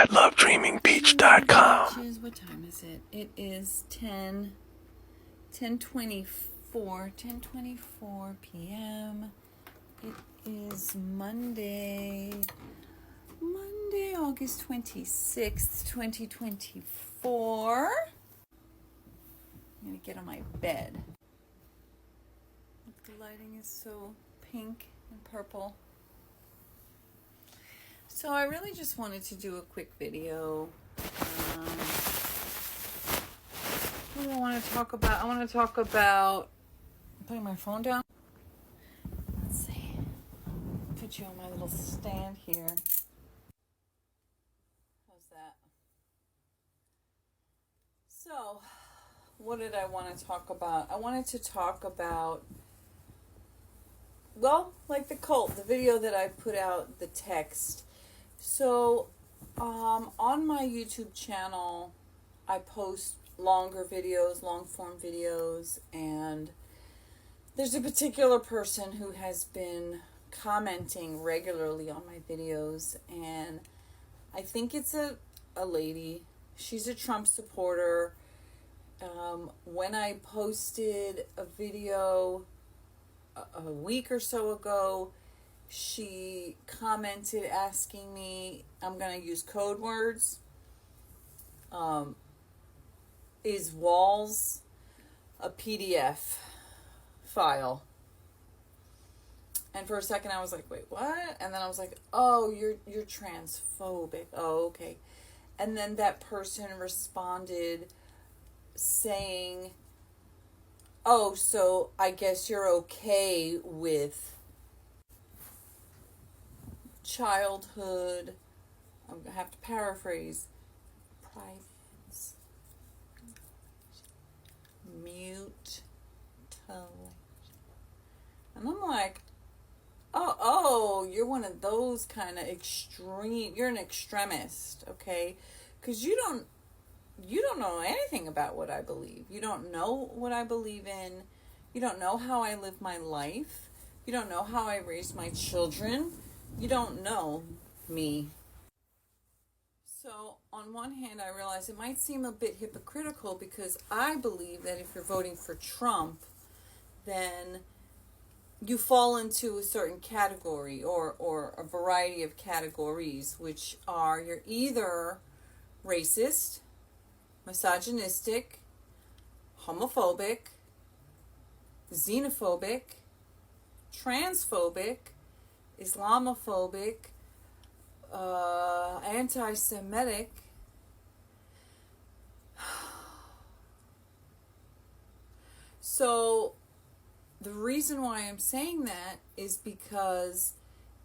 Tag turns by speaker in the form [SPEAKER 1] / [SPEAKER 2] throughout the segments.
[SPEAKER 1] at lovedreamingbeach.com.
[SPEAKER 2] What time is it? It is 10:24 p.m. It is Monday, August 26th, 2024. I'm going to get on my bed. The lighting is so pink and purple. So I really just wanted to do a quick video. What do I want to talk about? I want to talk about... I'm putting my phone down. Let's see. Put you on my little stand here. How's that? So, what did I want to talk about? I wanted to talk about, well, like the cult, the video that I put out, the text. So, on my YouTube channel, I post longer videos, long form videos, and there's a particular person who has been commenting regularly on my videos, and I think it's a lady. She's a Trump supporter. When I posted a video a week or so ago, she commented asking me, I'm going to use code words, is walls a PDF file? And for a second I was like, wait, what? And then I was like, oh, you're transphobic. Oh, okay. And then that person responded saying, oh, so I guess you're okay with childhood, I'm going to have to paraphrase, private, mutilation. And I'm like, oh, you're one of those kind of extreme, you're an extremist, okay? Because you don't know anything about what I believe. You don't know what I believe in. You don't know how I live my life. You don't know how I raise my children. You don't know me. So, on one hand, I realize it might seem a bit hypocritical because I believe that if you're voting for Trump, then you fall into a certain category or a variety of categories, which are you're either racist, misogynistic, homophobic, xenophobic, transphobic, Islamophobic, anti-Semitic. So the reason why I'm saying that is because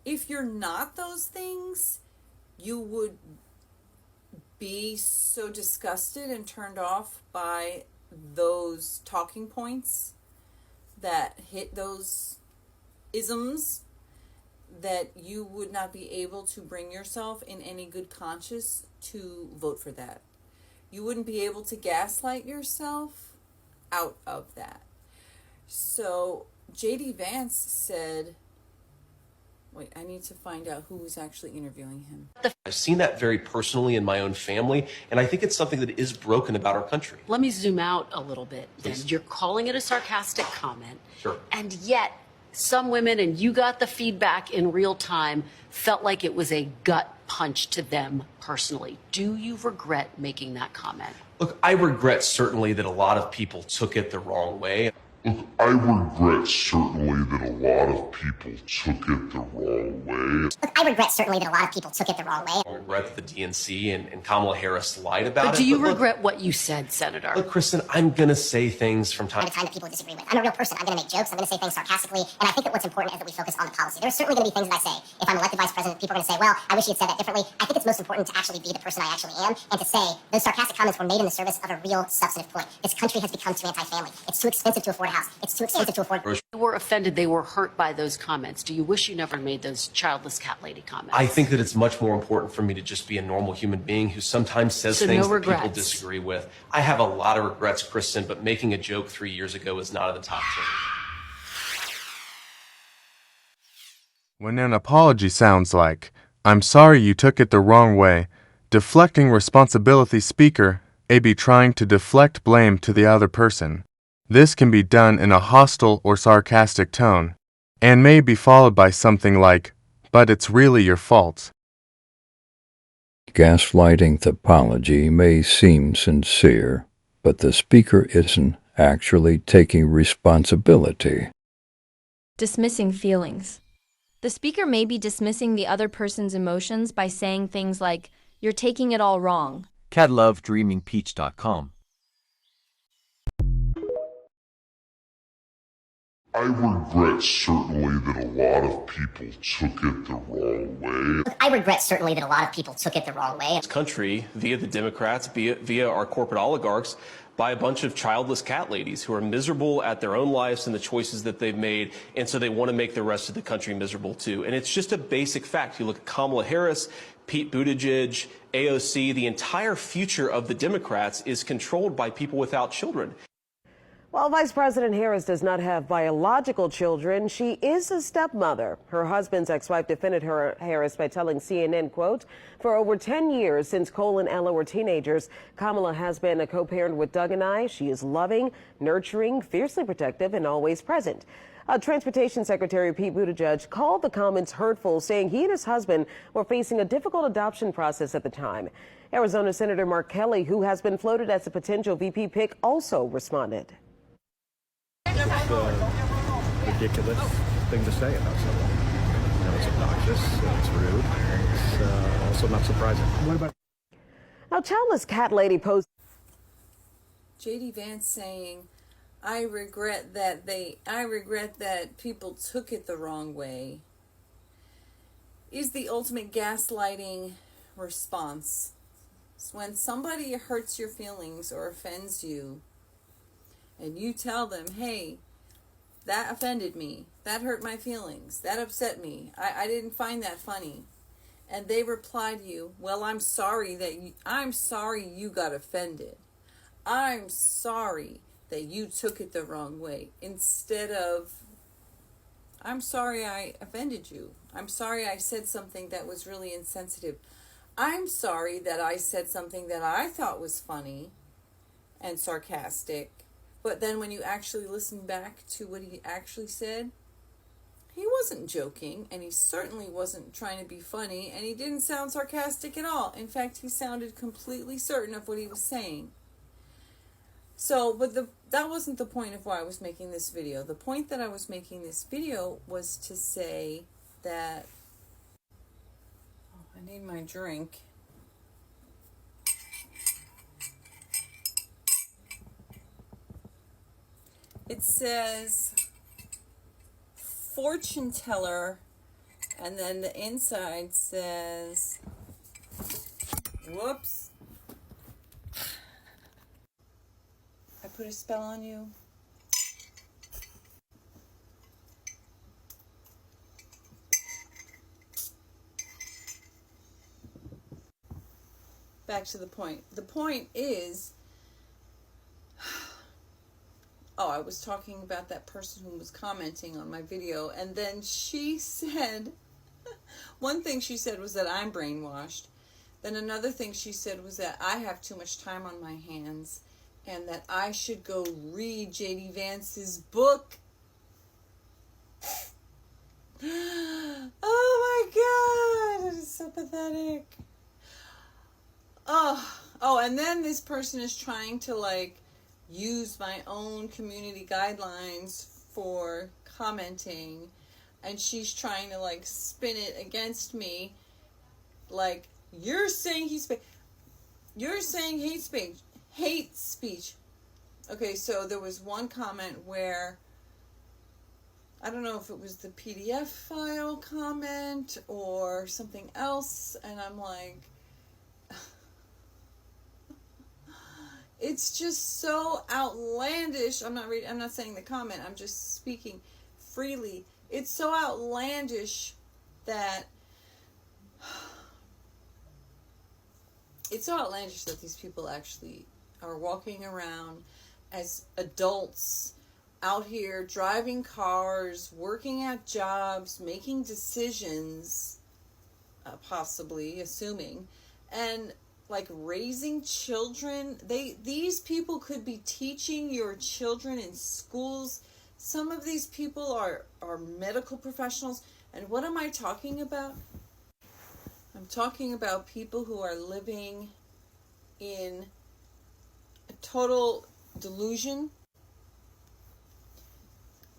[SPEAKER 2] if you're not those things, you would be so disgusted and turned off by those talking points that hit those isms that you would not be able to bring yourself in any good conscience to vote for that. You wouldn't be able to gaslight yourself out of that. So J.D. Vance said, wait, I need to find out who was actually interviewing him.
[SPEAKER 3] I've seen that very personally in my own family, and I think it's something that is broken about our country.
[SPEAKER 4] Let me zoom out a little bit.
[SPEAKER 3] Please.
[SPEAKER 4] You're calling it a sarcastic comment.
[SPEAKER 3] Sure.
[SPEAKER 4] And yet, some women, and you got the feedback in real time, felt like it was a gut punch to them personally. Do you regret making that comment?
[SPEAKER 3] Look, I regret certainly that a lot of people took it the wrong way.
[SPEAKER 5] Look, I regret certainly that a lot of people took it the wrong way.
[SPEAKER 6] Look, I regret certainly that a lot of people took it the wrong way.
[SPEAKER 3] I regret that the DNC and Kamala Harris lied about it.
[SPEAKER 4] But do you regret what you said, Senator?
[SPEAKER 3] Look, Kristen, I'm going to say things from time
[SPEAKER 6] To time that people disagree with. I'm a real person. I'm going to make jokes. I'm going to say things sarcastically. And I think that what's important is that we focus on the policy. There's certainly going to be things that I say. If I'm elected vice president, people are going to say, well, I wish you had said that differently. I think it's most important to actually be the person I actually am and to say those sarcastic comments were made in the service of a real substantive point. This country has become too anti-family. It's too expensive to afford a house. It's too expensive to afford.
[SPEAKER 4] They were offended. They were hurt by those comments. Do you wish you never made those childless cat lady comments?
[SPEAKER 3] I think that it's much more important for me to just be a normal human being who sometimes says
[SPEAKER 4] So
[SPEAKER 3] things
[SPEAKER 4] no
[SPEAKER 3] that people
[SPEAKER 4] regrets.
[SPEAKER 3] disagree with. I have a lot of regrets, Kristen, but making a joke 3 years ago is not at the top 10.
[SPEAKER 7] When an apology sounds like, I'm sorry you took it the wrong way,
[SPEAKER 1] Deflecting responsibility. Speaker A be trying to deflect blame to the other person. This can be done in a hostile or sarcastic tone, and may be followed by something like, "But it's really your fault."
[SPEAKER 7] Gaslighting apology may seem sincere, but the speaker isn't actually taking responsibility.
[SPEAKER 8] Dismissing feelings. The speaker may be dismissing the other person's emotions by saying things like, "You're taking it all wrong."
[SPEAKER 9] catlovedreamingpeach.com.
[SPEAKER 5] I regret certainly that a lot of people took it the wrong way.
[SPEAKER 6] I regret certainly that a lot of people took it the wrong way.
[SPEAKER 3] This country, via the Democrats, via our corporate oligarchs, by a bunch of childless cat ladies who are miserable at their own lives and the choices that they've made, and so they want to make the rest of the country miserable too. And it's just a basic fact. You look at Kamala Harris, Pete Buttigieg, AOC, the entire future of the Democrats is controlled by people without children.
[SPEAKER 10] While Vice President Harris does not have biological children, she is a stepmother. Her husband's ex-wife defended Harris by telling CNN, quote, "For over 10 years since Cole and Ella were teenagers, Kamala has been a co-parent with Doug and I. She is loving, nurturing, fiercely protective, and always present." Transportation Secretary Pete Buttigieg called the comments hurtful, saying he and his husband were facing a difficult adoption process at the time. Arizona Senator Mark Kelly, who has been floated as a potential VP pick, also responded.
[SPEAKER 11] It's a ridiculous thing to say about someone. You know, it's obnoxious, it's rude, it's also not surprising. What about
[SPEAKER 10] Now, childless cat lady posed.
[SPEAKER 2] JD Vance saying, I regret that people took it the wrong way, is the ultimate gaslighting response. It's when somebody hurts your feelings or offends you, and you tell them, hey, that offended me, that hurt my feelings, that upset me, I didn't find that funny. And they reply to you, well, I'm sorry you got offended. I'm sorry that you took it the wrong way. Instead of, I'm sorry I offended you. I'm sorry I said something that was really insensitive. I'm sorry that I said something that I thought was funny and sarcastic. But then when you actually listen back to what he actually said, he wasn't joking, and he certainly wasn't trying to be funny, and he didn't sound sarcastic at all. In fact, he sounded completely certain of what he was saying. So, but that wasn't the point of why I was making this video. The point that I was making this video was to say that, I need my drink. It says fortune teller, and then the inside says, whoops, I put a spell on you. Back to the point. The point is, I was talking about that person who was commenting on my video, and then she said, one thing she said was that I'm brainwashed. Then another thing she said was that I have too much time on my hands and that I should go read JD Vance's book. Oh my God, it is so pathetic. Oh, and then this person is trying to use my own community guidelines for commenting, and she's trying to spin it against me, you're saying hate speech. Okay, so there was one comment where I don't know if it was the PDF file comment or something else, and I'm like, it's just so outlandish. I'm not saying the comment, I'm just speaking freely. It's so outlandish that these people actually are walking around as adults out here driving cars, working at jobs, making decisions, possibly, assuming, and like raising children. These people could be teaching your children in schools. Some of these people are medical professionals. And what am I talking about? I'm talking about people who are living in a total delusion.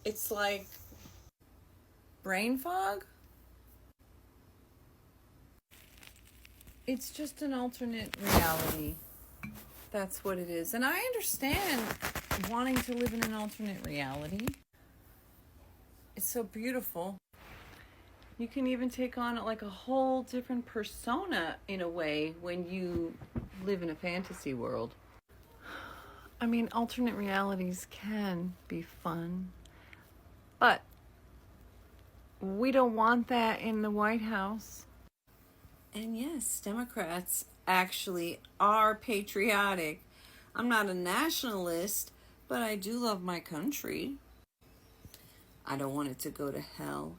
[SPEAKER 2] It's like brain fog. It's just an alternate reality. That's what it is. And I understand wanting to live in an alternate reality. It's so beautiful. You can even take on like a whole different persona in a way when you live in a fantasy world. I mean, alternate realities can be fun, but we don't want that in the White House. And yes, Democrats actually are patriotic. I'm not a nationalist, but I do love my country. I don't want it to go to hell.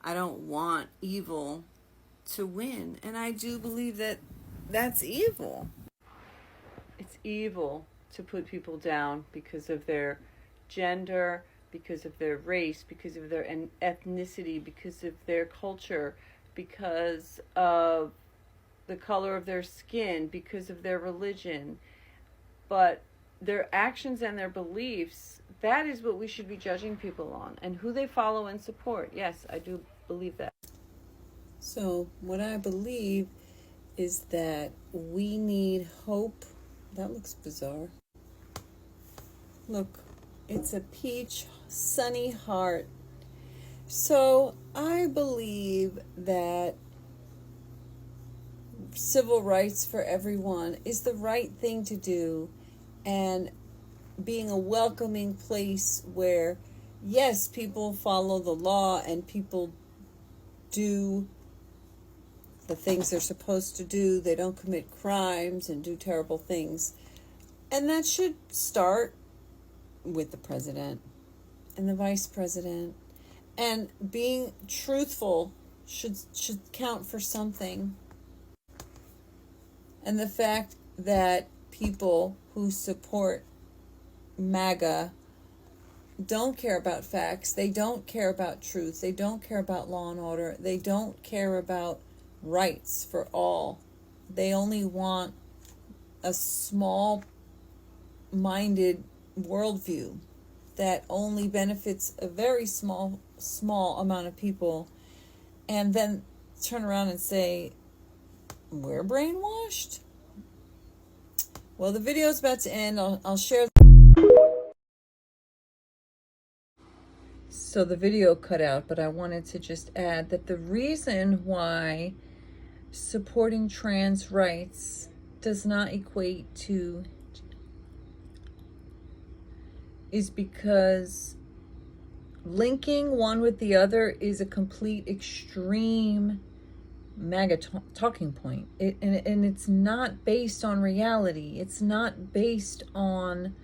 [SPEAKER 2] I don't want evil to win. And I do believe that that's evil. It's evil to put people down because of their gender, because of their race, because of their ethnicity, because of their culture, because of the color of their skin, because of their religion. But their actions and their beliefs, that is what we should be judging people on, and who they follow and support. Yes, I do believe that. So what I believe is that we need hope. That looks bizarre. Look, it's a peach sunny heart. So I believe that civil rights for everyone is the right thing to do, and being a welcoming place where, yes, people follow the law and people do the things they're supposed to do. They don't commit crimes and do terrible things. And that should start with the president and the vice president. And being truthful should count for something. And the fact that people who support MAGA don't care about facts, they don't care about truth, they don't care about law and order, they don't care about rights for all. They only want a small-minded worldview that only benefits a very small amount of people, and then turn around and say, we're brainwashed? Well, the video is about to end. I'll share. So the video cut out, but I wanted to just add that the reason why supporting trans rights does not equate to is because linking one with the other is a complete extreme MAGA talking point. And it's not based on reality. It's not based on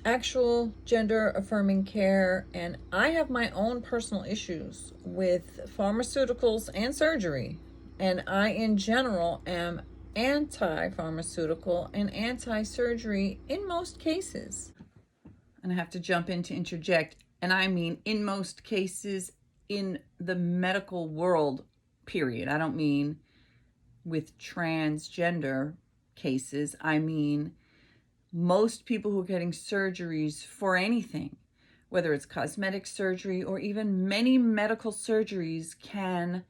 [SPEAKER 2] actual gender affirming care. And I have my own personal issues with pharmaceuticals and surgery. And I, in general, am anti-pharmaceutical and anti-surgery in most cases. And I have to jump in to interject. And I mean in most cases in the medical world, period. I don't mean with transgender cases. I mean most people who are getting surgeries for anything, whether it's cosmetic surgery or even many medical surgeries, can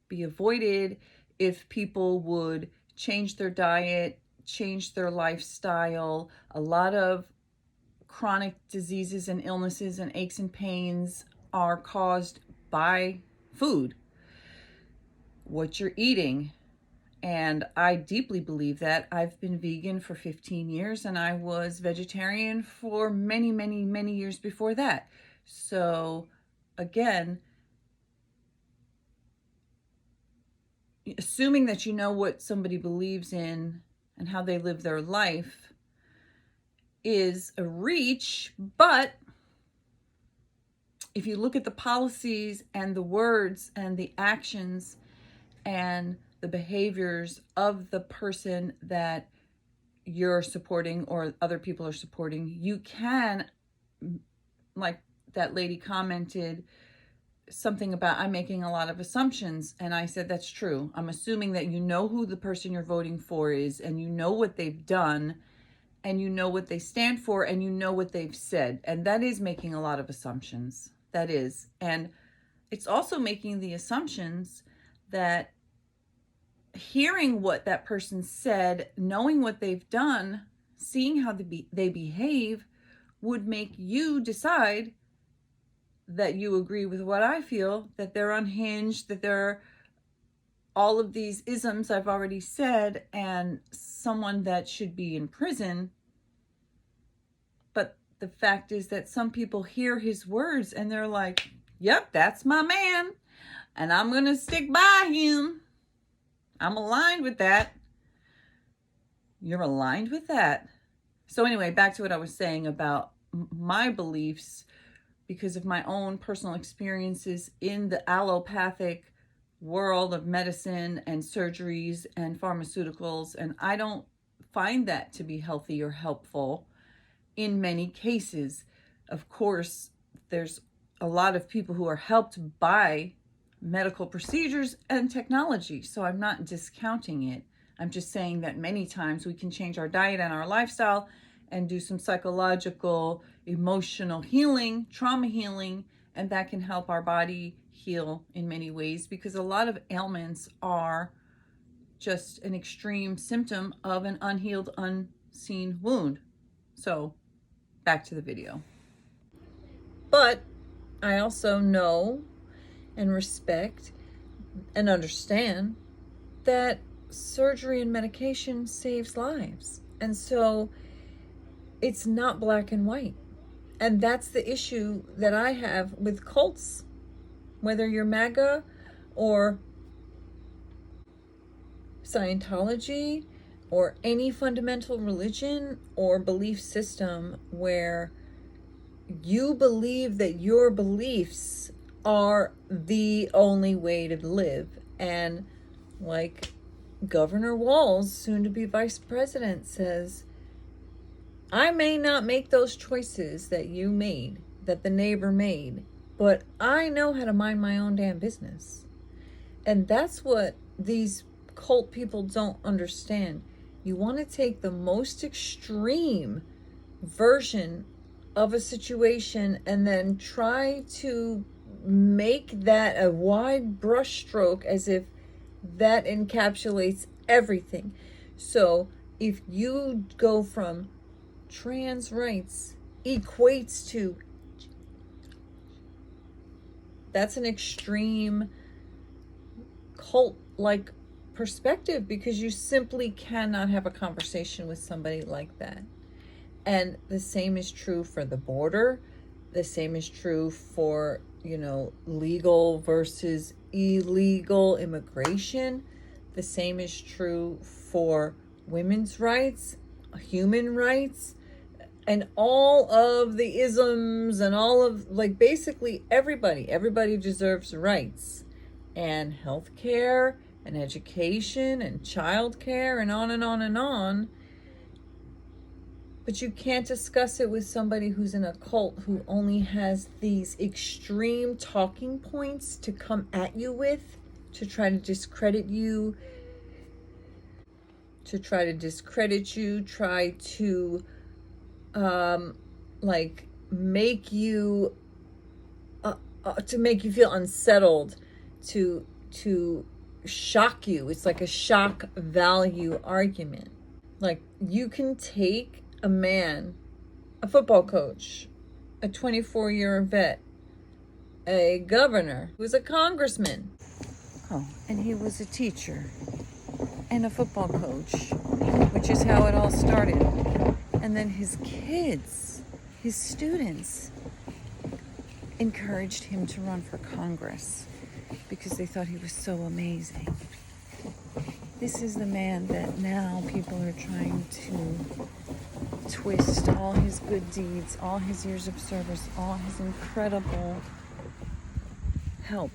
[SPEAKER 2] be avoided if people would change their diet, change their lifestyle. A lot of chronic diseases and illnesses and aches and pains are caused by food, what you're eating. And I deeply believe that. I've been vegan for 15 years and I was vegetarian for many, many, many years before that. So again, assuming that you know what somebody believes in and how they live their life is a reach, but if you look at the policies and the words and the actions and the behaviors of the person that you're supporting or other people are supporting, you can, like that lady commented something about, I'm making a lot of assumptions. And I said, that's true. I'm assuming that you know who the person you're voting for is, and you know what they've done, and you know what they stand for, and you know what they've said. And that is making a lot of assumptions. That is. And it's also making the assumptions that hearing what that person said, knowing what they've done, seeing how they behave, would make you decide that you agree with what I feel, that they're unhinged, that they're all of these isms I've already said, and someone that should be in prison. But the fact is that some people hear his words and they're like, yep, that's my man, and I'm going to stick by him. I'm aligned with that. You're aligned with that. So anyway, back to what I was saying about my beliefs, because of my own personal experiences in the allopathic world of medicine and surgeries and pharmaceuticals. And I don't find that to be healthy or helpful in many cases. Of course, there's a lot of people who are helped by medical procedures and technology. So I'm not discounting it. I'm just saying that many times we can change our diet and our lifestyle and do some psychological, emotional healing, trauma healing, and that can help our body heal in many ways, because a lot of ailments are just an extreme symptom of an unhealed, unseen wound. So back to the video. But I also know and respect and understand that surgery and medication saves lives. And so it's not black and white. And that's the issue that I have with cults. Whether you're MAGA or Scientology or any fundamental religion or belief system where you believe that your beliefs are the only way to live. And like Governor Walz, soon to be vice president, says, I may not make those choices that you made, that the neighbor made, but I know how to mind my own damn business. And that's what these cult people don't understand. You want to take the most extreme version of a situation and then try to make that a wide brushstroke as if that encapsulates everything. So if you go from trans rights equates to, that's an extreme cult-like perspective, because you simply cannot have a conversation with somebody like that. And the same is true for the border. The same is true for, legal versus illegal immigration. The same is true for women's rights, human rights, and all of the isms and all of, basically everybody deserves rights and health care and education and child care and on and on and on. But you can't discuss it with somebody who's in a cult who only has these extreme talking points to come at you with, to try to discredit you, try to make you to make you feel unsettled, to shock you. It's like a shock value argument. Like, you can take a man, a football coach, a 24-year vet, a governor, who was a congressman. Oh, and he was a teacher and a football coach, which is how it all started. And then his kids, his students, encouraged him to run for Congress because they thought he was so amazing. This is the man that now people are trying to twist all his good deeds, all his years of service, all his incredible help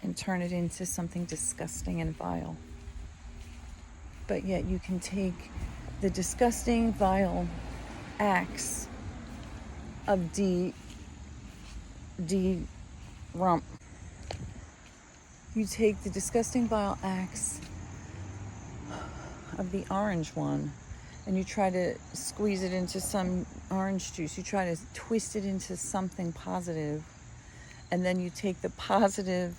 [SPEAKER 2] and can turn it into something disgusting and vile. But yet you can take the disgusting, vile acts of rump. You take the disgusting, vile acts of the orange one and you try to squeeze it into some orange juice. You try to twist it into something positive. And then you take the positive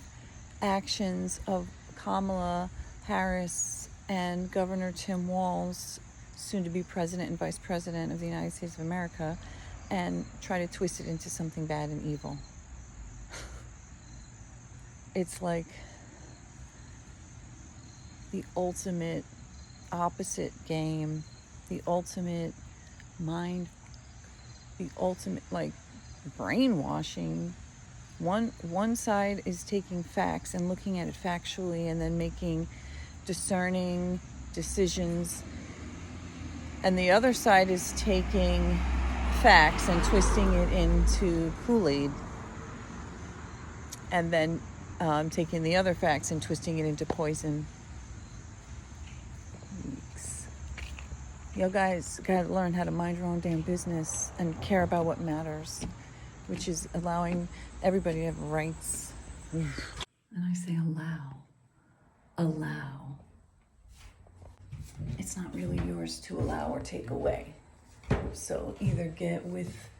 [SPEAKER 2] actions of Kamala Harris and Governor Tim Walz, soon to be President and Vice President of the United States of America, and try to twist it into something bad and evil. It's like the ultimate opposite game, the ultimate mind, the ultimate like brainwashing. One side is taking facts and looking at it factually and then making discerning decisions, and the other side is taking facts and twisting it into Kool-Aid, and then taking the other facts and twisting it into poison. You guys gotta learn how to mind your own damn business and care about what matters, which is allowing everybody to have rights. And I say allow. It's not really yours to allow or take away. So either get with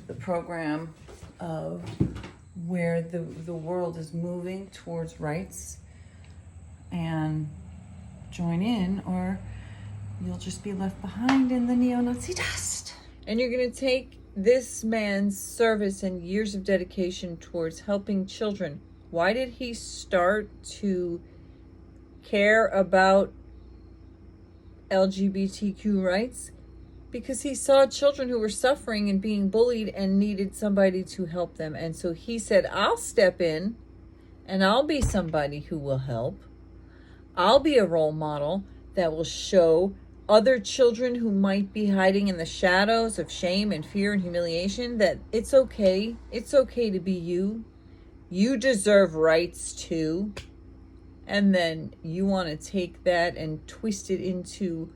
[SPEAKER 2] the program of where the world is moving towards rights and join in, or you'll just be left behind in the neo-Nazi dust. And you're going to take this man's service and years of dedication towards helping children. Why did he start to care about LGBTQ rights? Because he saw children who were suffering and being bullied and needed somebody to help them. And so he said, I'll step in and I'll be somebody who will help. I'll be a role model that will show other children who might be hiding in the shadows of shame and fear and humiliation that it's okay. It's okay to be you. You deserve rights too. And then you want to take that and twist it into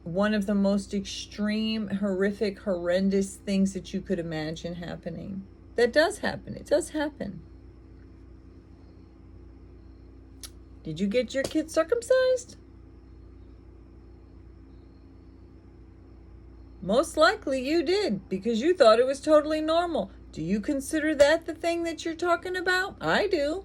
[SPEAKER 2] one of the most extreme, horrific, horrendous things that you could imagine happening. That does happen. It does happen. Did you get your kid circumcised? Most likely you did, because you thought it was totally normal. Do you consider that the thing that you're talking about? I do.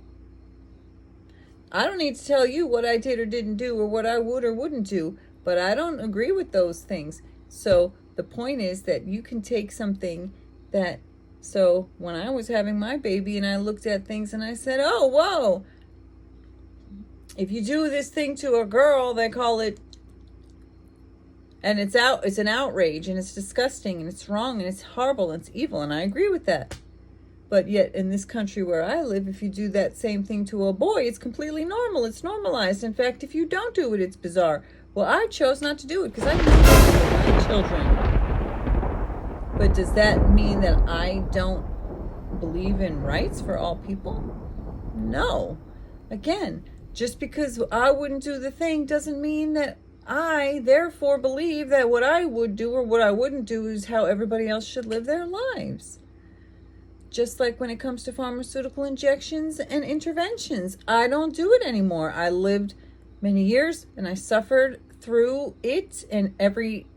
[SPEAKER 2] I don't need to tell you what I did or didn't do or what I would or wouldn't do, but I don't agree with those things. So the point is that you can take something that, so when I was having my baby and I looked at things and I said, oh, whoa, if you do this thing to a girl, they call it, and it's an outrage and it's disgusting and it's wrong and it's horrible and it's evil, and I agree with that. But yet in this country where I live, if you do that same thing to a boy, it's completely normal. It's normalized. In fact, if you don't do it, it's bizarre. Well, I chose not to do it because I know my children. But does that mean that I don't believe in rights for all people? No. Again, just because I wouldn't do the thing doesn't mean that I therefore believe that what I would do or what I wouldn't do is how everybody else should live their lives. Just like when it comes to pharmaceutical injections and interventions, I don't do it anymore. I lived many years and I suffered through it, and every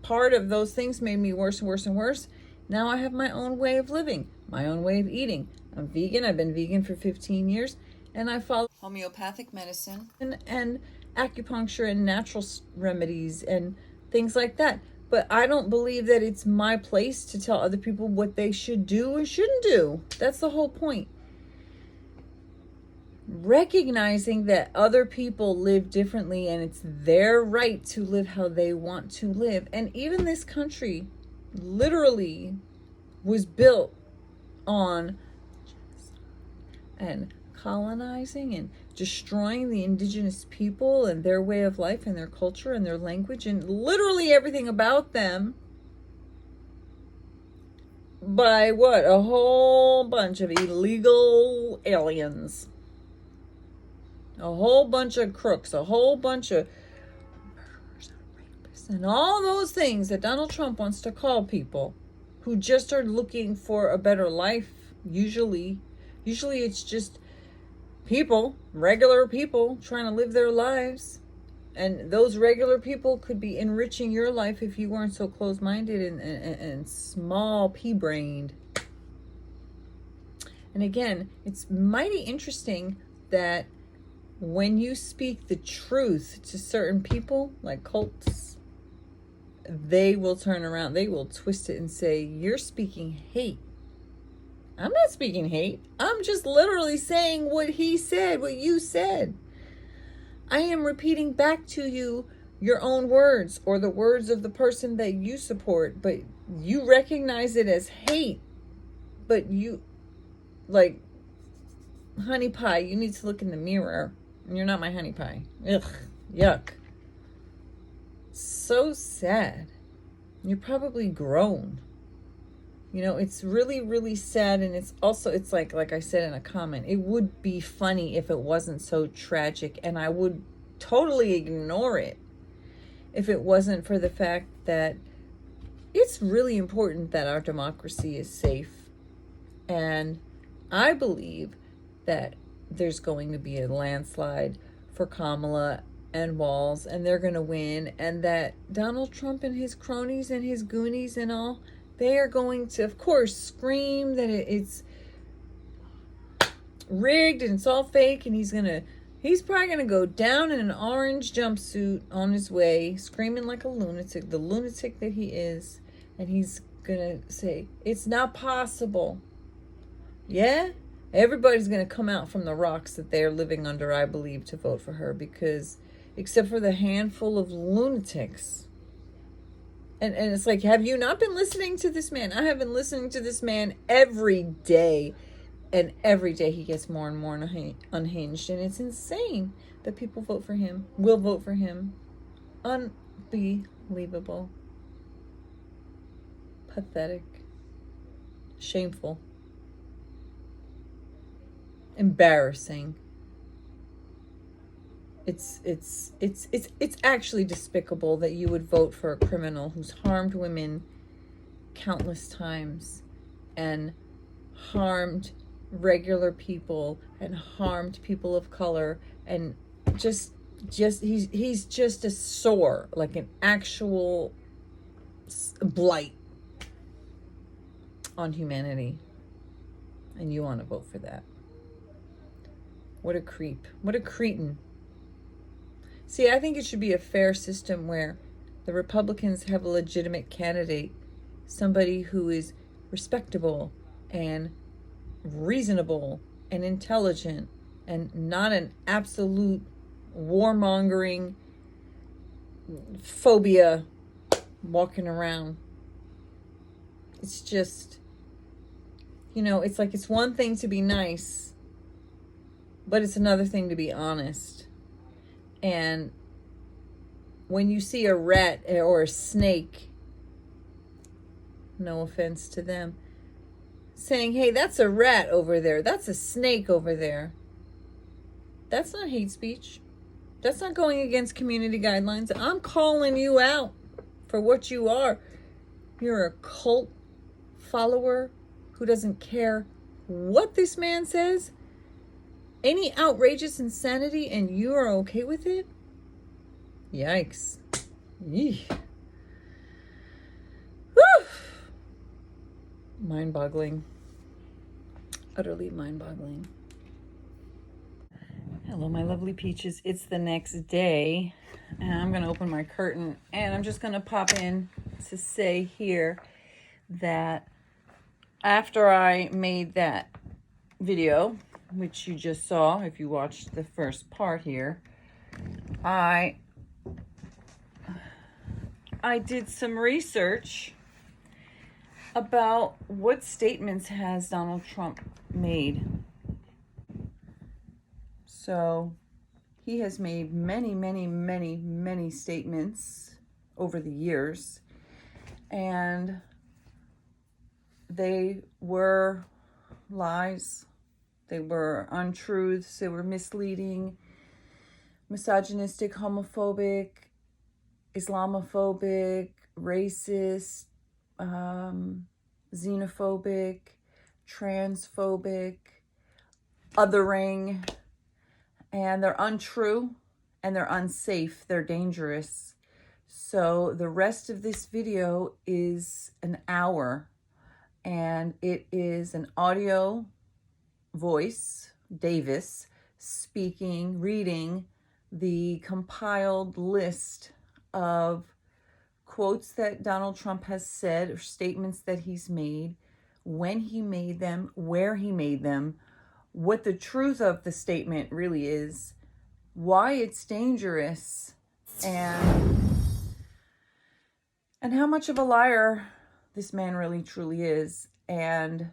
[SPEAKER 2] part of those things made me worse and worse and worse. Now I have my own way of living, my own way of eating. I'm vegan. I've been vegan for 15 years, and I follow homeopathic medicine and acupuncture and natural remedies and things like that. But I don't believe that it's my place to tell other people what they should do or shouldn't do. That's the whole point. Recognizing that other people live differently and it's their right to live how they want to live. And even this country literally was built on and colonizing and destroying the indigenous people and their way of life and their culture and their language and literally everything about them by what? A whole bunch of illegal aliens. A whole bunch of crooks. A whole bunch of murderers and rapists. And all those things that Donald Trump wants to call people who just are looking for a better life. Usually it's just people, regular people, trying to live their lives. And those regular people could be enriching your life if you weren't so close-minded and small pea-brained. And again, it's mighty interesting that when you speak the truth to certain people, like cultists, they will turn around, they will twist it and say, you're speaking hate. I'm not speaking hate. I'm just literally saying what he said, what you said. I am repeating back to you your own words or the words of the person that you support, but you recognize it as hate. But you, like, honey pie, you need to look in the mirror. You're not my honey pie. Ugh, yuck. So sad. You're probably grown. You know, it's really, really sad. And it's also, it's like I said in a comment, it would be funny if it wasn't so tragic. And I would totally ignore it if it wasn't for the fact that it's really important that our democracy is safe. And I believe that there's going to be a landslide for Kamala and Walz, and they're going to win. And that Donald Trump and his cronies and his goonies and all, they are going to, of course, scream that it's rigged and it's all fake. And he's probably going to go down in an orange jumpsuit on his way, screaming like a lunatic, the lunatic that he is. And he's going to say, it's not possible. Yeah? Everybody's going to come out from the rocks that they're living under, I believe, to vote for her. Because, except for the handful of lunatics. And it's like, have you not been listening to this man? I have been listening to this man every day. And every day he gets more and more unhinged. And it's insane that people vote for him, will vote for him. Unbelievable. Pathetic. Shameful. Embarrassing. It's actually despicable that you would vote for a criminal who's harmed women countless times and harmed regular people and harmed people of color, and just he's just a sore, like an actual blight on humanity, and you want to vote for that. What a creep. What a cretin. See, I think it should be a fair system where the Republicans have a legitimate candidate, somebody who is respectable and reasonable and intelligent and not an absolute warmongering phobia walking around. It's just, you know, it's like it's one thing to be nice, but it's another thing to be honest. And when you see a rat or a snake, no offense to them, saying, hey, that's a rat over there, that's a snake over there, that's not hate speech. That's not going against community guidelines. I'm calling you out for what you are. You're a cult follower who doesn't care what this man says. Any outrageous insanity and you are okay with it? Yikes. Yee. Woo! Mind-boggling. Utterly mind-boggling. Hello, my lovely peaches. It's the next day, and I'm going to open my curtain, and I'm just going to pop in to say here that after I made that video, which you just saw if you watched the first part here, I did some research about what statements has Donald Trump made. So he has made many, many, many, many statements over the years. And they were lies, they were untruths, they were misleading, misogynistic, homophobic, Islamophobic, racist, xenophobic, transphobic, othering, and they're untrue and they're unsafe, they're dangerous. So the rest of this video is an hour, and it is an audio voice, Davis, speaking, reading the compiled list of quotes that Donald Trump has said, or statements that he's made, when he made them, where he made them, what the truth of the statement really is, why it's dangerous, and how much of a liar this man really truly is. And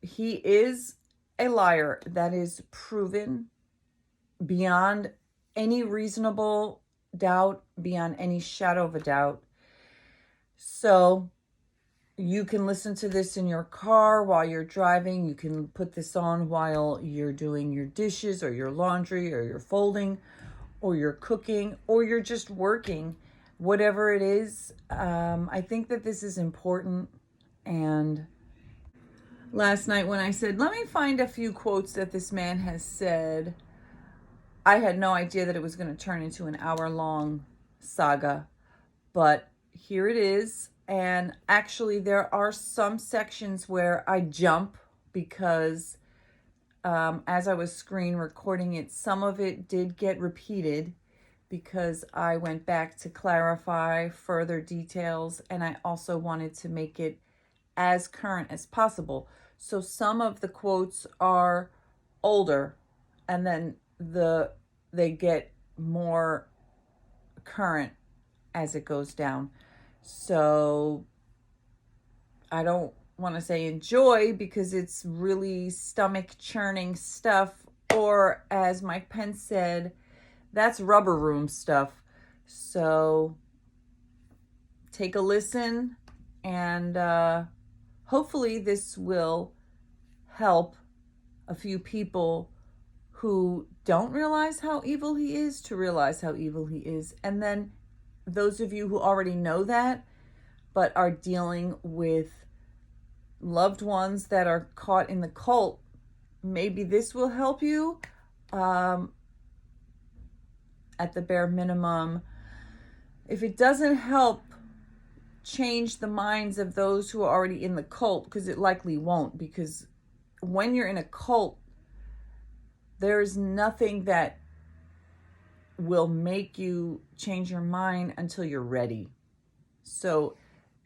[SPEAKER 2] he is a liar that is proven beyond any reasonable doubt, beyond any shadow of a doubt. So you can listen to this in your car while you're driving. You can put this on while you're doing your dishes or your laundry or you're folding or you're cooking or you're just working, whatever it is. I think that this is important. And last night when I said, let me find a few quotes that this man has said, I had no idea that it was going to turn into an hour-long saga, but here it is. And actually, there are some sections where I jump because as I was screen recording it, some of it did get repeated because I went back to clarify further details, and I also wanted to make it as current as possible. So some of the quotes are older, and then they get more current as it goes down. So I don't want to say enjoy because it's really stomach churning stuff, or as Mike Pence said, that's rubber room stuff. So take a listen, and hopefully this will help a few people who don't realize how evil he is to realize how evil he is. And then those of you who already know that but are dealing with loved ones that are caught in the cult, maybe this will help you. At the bare minimum, if it doesn't help change the minds of those who are already in the cult, because it likely won't, because when you're in a cult, there's nothing that will make you change your mind until you're ready. So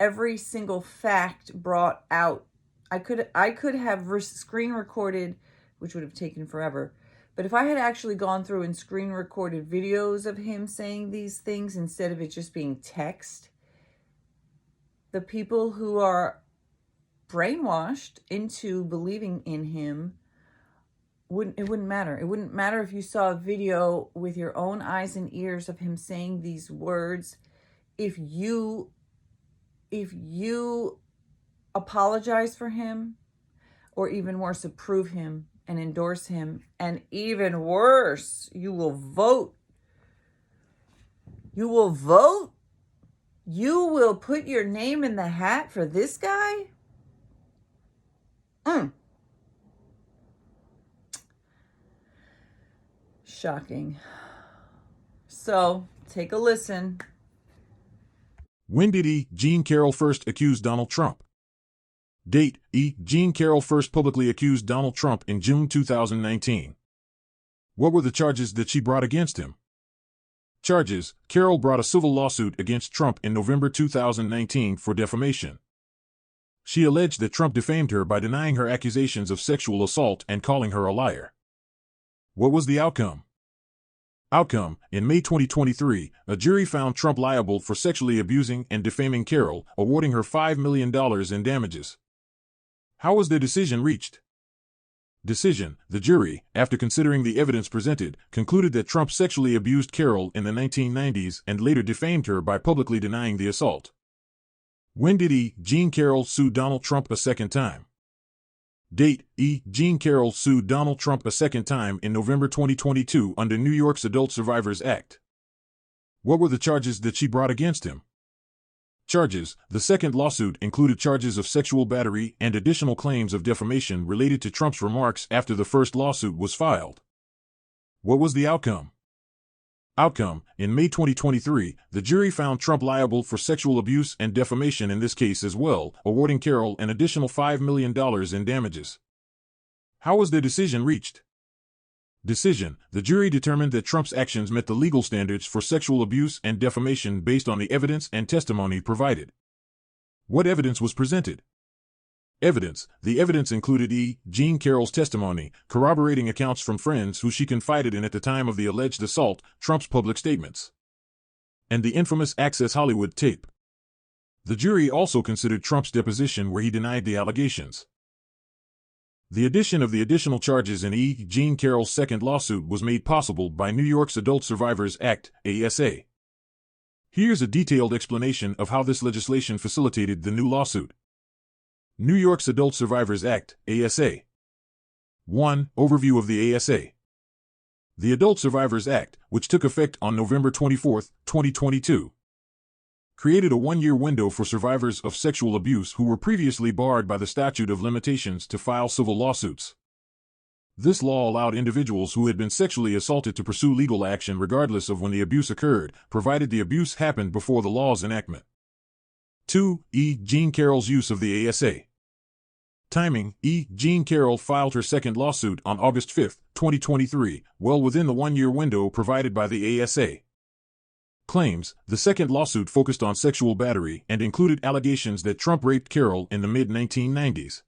[SPEAKER 2] every single fact brought out, I could have screen recorded, which would have taken forever. But if I had actually gone through and screen recorded videos of him saying these things instead of it just being text, the people who are brainwashed into believing in him, it wouldn't matter. It wouldn't matter if you saw a video with your own eyes and ears of him saying these words. If you apologize for him, or even worse, approve him and endorse him, and even worse, you will vote. You will put your name in the hat for this guy? Shocking. So, take a listen.
[SPEAKER 9] When did E Jean Carroll first accuse Donald Trump? Date: E Jean Carroll first publicly accused Donald Trump in June 2019. What were the charges that she brought against him? Charges: Carroll brought a civil lawsuit against Trump in November 2019 for defamation. She alleged that Trump defamed her by denying her accusations of sexual assault and calling her a liar. What was the outcome? In May 2023, a jury found Trump liable for sexually abusing and defaming Carroll, awarding her $5 million in damages. How was their decision reached? The jury, after considering the evidence presented, concluded that Trump sexually abused Carroll in the 1990s and later defamed her by publicly denying the assault. When did E Jean Carroll sue Donald Trump a second time? Date: E Jean Carroll sued Donald Trump a second time in November 2022 under New York's Adult Survivors Act. What were the charges that she brought against him? Charges: the second lawsuit included charges of sexual battery and additional claims of defamation related to Trump's remarks after the first lawsuit was filed. What was the outcome? In May 2023, the jury found Trump liable for sexual abuse and defamation in this case as well, awarding Carroll an additional $5 million in damages. How was their decision reached? The jury determined that Trump's actions met the legal standards for sexual abuse and defamation based on the evidence and testimony provided. What evidence was presented? The evidence included E. Jean Carroll's testimony, corroborating accounts from friends who she confided in at the time of the alleged assault, Trump's public statements, and the infamous Access Hollywood tape. The jury also considered Trump's deposition where he denied the allegations. The addition of the additional charges in E. Jean Carroll's second lawsuit was made possible by New York's Adult Survivors Act, ASA. Here's a detailed explanation of how this legislation facilitated the new lawsuit. New York's Adult Survivors Act, ASA. 1. Overview of the ASA. The Adult Survivors Act, which took effect on November 24, 2022, created a one-year window for survivors of sexual abuse who were previously barred by the statute of limitations to file civil lawsuits. This law allowed individuals who had been sexually assaulted to pursue legal action regardless of when the abuse occurred, provided the abuse happened before the law's enactment. 2. E. Jean Carroll's use of the ASA. Timing: E. Jean Carroll filed her second lawsuit on August 5, 2023, well within the one-year window provided by the ASA. Claims: the second lawsuit focused on sexual battery and included allegations that Trump raped Carroll in the mid-1990s.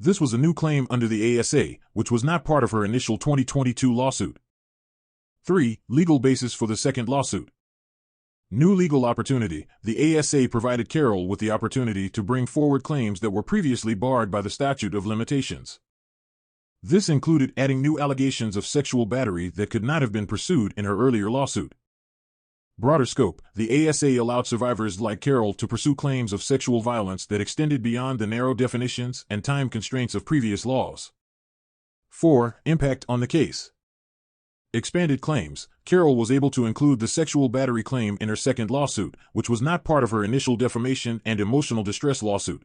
[SPEAKER 9] This was a new claim under the ASA, which was not part of her initial 2022 lawsuit. 3. Legal basis for the second lawsuit. New legal opportunity: the ASA provided Carroll with the opportunity to bring forward claims that were previously barred by the statute of limitations. This included adding new allegations of sexual battery that could not have been pursued in her earlier lawsuit. Broader scope: the ASA allowed survivors like Carroll to pursue claims of sexual violence that extended beyond the narrow definitions and time constraints of previous laws. 4. Impact on the case. Expanded claims: Carroll was able to include the sexual battery claim in her second lawsuit, which was not part of her initial defamation and emotional distress lawsuit.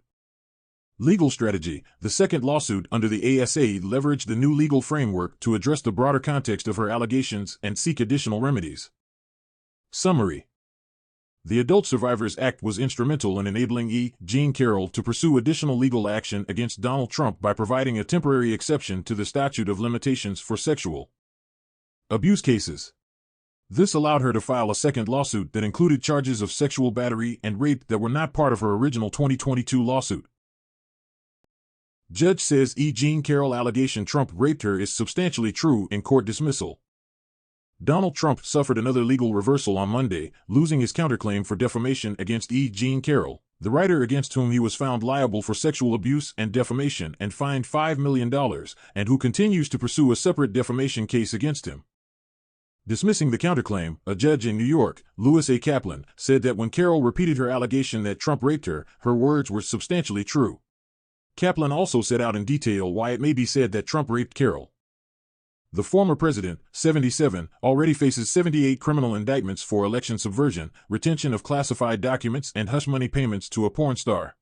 [SPEAKER 9] Legal strategy: the second lawsuit under the ASA leveraged the new legal framework to address the broader context of her allegations and seek additional remedies. Summary: the Adult Survivors Act was instrumental in enabling E. Jean Carroll to pursue additional legal action against Donald Trump by providing a temporary exception to the statute of limitations for sexual abuse cases. This allowed her to file a second lawsuit that included charges of sexual battery and rape that were not part of her original 2022 lawsuit. Judge says E. Jean Carroll allegation Trump raped her is substantially true in court dismissal. Donald Trump suffered another legal reversal on Monday, losing his counterclaim for defamation against E. Jean Carroll, the writer against whom he was found liable for sexual abuse and defamation and fined $5 million, and who continues to pursue a separate defamation case against him. Dismissing the counterclaim, a judge in New York, Louis A. Kaplan, said that when Carroll repeated her allegation that Trump raped her, her words were substantially true. Kaplan also set out in detail why it may be said that Trump raped Carroll. The former president, 77, already faces 78 criminal indictments for election subversion, retention of classified documents, and hush money payments to a porn star.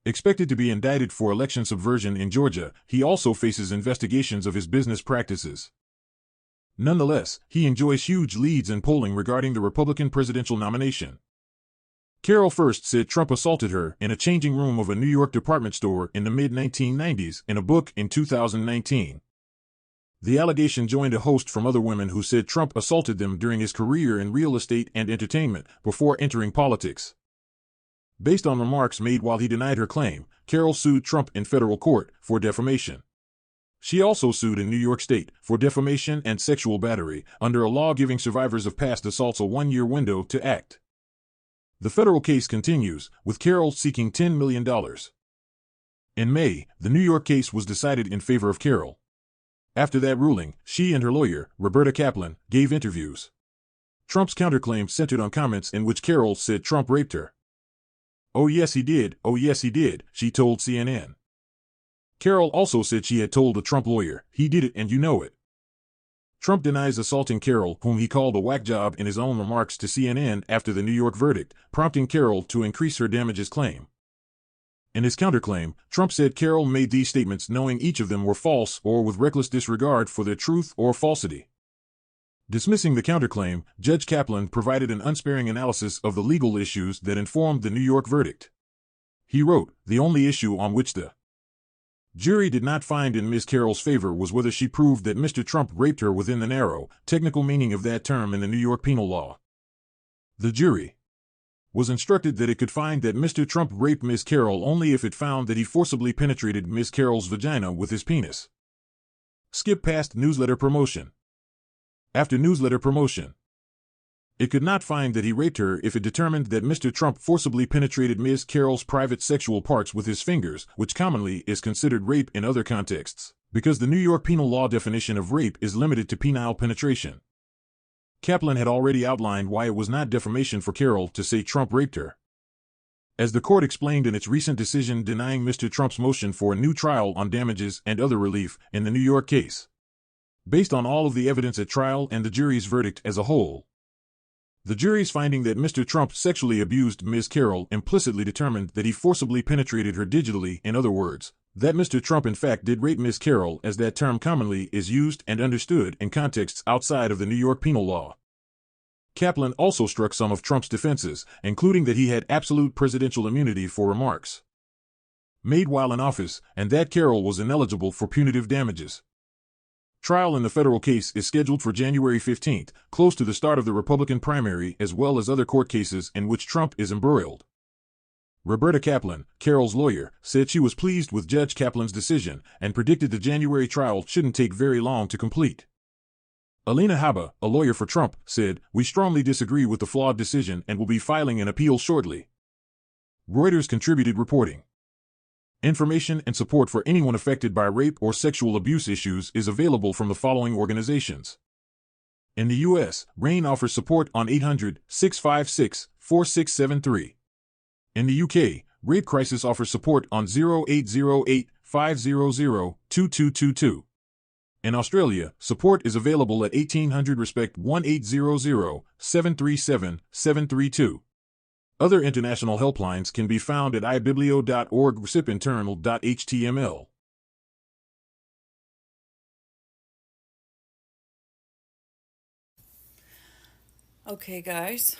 [SPEAKER 9] Expected to be indicted for election subversion in Georgia, he also faces investigations of his business practices. Nonetheless, he enjoys huge leads in polling regarding the Republican presidential nomination. Carroll first said Trump assaulted her in a changing room of a New York department store in the mid-1990s in a book in 2019. The allegation joined a host from other women who said Trump assaulted them during his career in real estate and entertainment before entering politics. Based on remarks made while he denied her claim, Carroll sued Trump in federal court for defamation. She also sued in New York State for defamation and sexual battery under a law giving survivors of past assaults a one-year window to act. The federal case continues, with Carroll seeking $10 million. In May, the New York case was decided in favor of Carroll. After that ruling, she and her lawyer, Roberta Kaplan, gave interviews. Trump's counterclaim centered on comments in which Carroll said Trump raped her. "Oh yes he did, oh yes he did," she told CNN. Carroll also said she had told a Trump lawyer, "He did it and you know it." Trump denies assaulting Carroll, whom he called a whack job, in his own remarks to CNN after the New York verdict, prompting Carroll to increase her damages claim. In his counterclaim, Trump said Carroll made these statements knowing each of them were false or with reckless disregard for their truth or falsity. Dismissing the counterclaim, Judge Kaplan provided an unsparing analysis of the legal issues that informed the New York verdict. He wrote, "The only issue on which the jury did not find in Ms. Carroll's favor was whether she proved that Mr. Trump raped her within the narrow, technical meaning of that term in the New York penal law. The jury was instructed that it could find that Mr. Trump raped Ms. Carroll only if it found that he forcibly penetrated Ms. Carroll's vagina with his penis." Skip past newsletter promotion. After newsletter promotion, it could not find that he raped her if it determined that Mr. Trump forcibly penetrated Ms. Carroll's private sexual parts with his fingers, which commonly is considered rape in other contexts, because the New York penal law definition of rape is limited to penile penetration. Kaplan had already outlined why it was not defamation for Carroll to say Trump raped her. As the court explained in its recent decision denying Mr. Trump's motion for a new trial on damages and other relief in the New York case, based on all of the evidence at trial and the jury's verdict as a whole, the jury's finding that Mr. Trump sexually abused Ms. Carroll implicitly determined that he forcibly penetrated her digitally, in other words, that Mr. Trump in fact did rape Ms. Carroll, as that term commonly is used and understood in contexts outside of the New York penal law. Kaplan also struck some of Trump's defenses, including that he had absolute presidential immunity for remarks made while in office, and that Carroll was ineligible for punitive damages. Trial in the federal case is scheduled for January 15th, close to the start of the Republican primary, as well as other court cases in which Trump is embroiled. Roberta Kaplan, Carroll's lawyer, said she was pleased with Judge Kaplan's decision and predicted the January trial shouldn't take very long to complete. Alina Habba, a lawyer for Trump, said, "We strongly disagree with the flawed decision and will be filing an appeal shortly." Reuters contributed reporting. Information and support for anyone affected by rape or sexual abuse issues is available from the following organizations. In the U.S., RAINN offers support on 800-656-4673. In the UK, Rape Crisis offers support on 0808-500-2222. In Australia, support is available at 1800 Respect 1800-737-732. Other international helplines can be found at ibiblio.org recipinternal.html.
[SPEAKER 2] Okay, guys.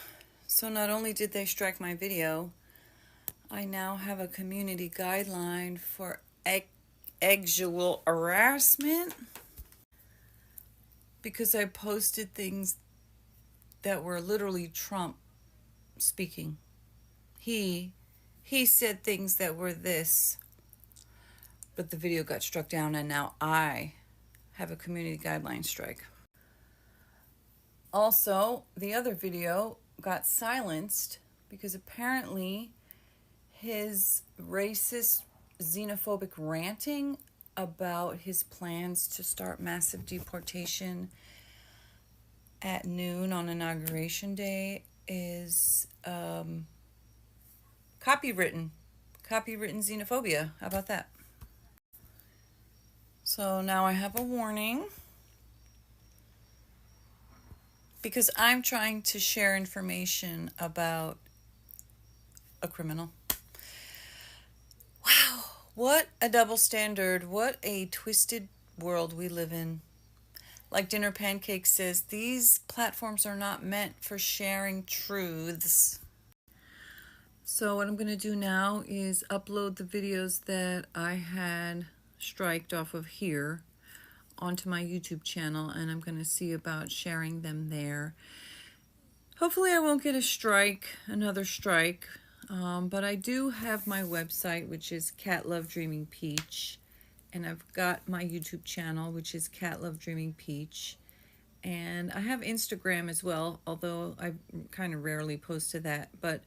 [SPEAKER 2] So not only did they strike my video, I now have a community guideline for sexual harassment because I posted things that were literally Trump speaking. He said things that were this, but the video got struck down and now I have a community guideline strike. Also, the other video got silenced because apparently his racist, xenophobic ranting about his plans to start massive deportation at noon on Inauguration Day is copywritten xenophobia. How about that? So now I have a warning because I'm trying to share information about a criminal. Wow, what a double standard. What a twisted world we live in. Like Dinner Pancake says, these platforms are not meant for sharing truths. So what I'm going to do now is upload the videos that I had striked off of here onto my YouTube channel, and I'm going to see about sharing them there. Hopefully I won't get another strike, but I do have my website, which is Cat Love Dreaming Peach, and I've got my YouTube channel, which is Cat Love Dreaming Peach, and I have Instagram as well, although I kind of rarely post to that, but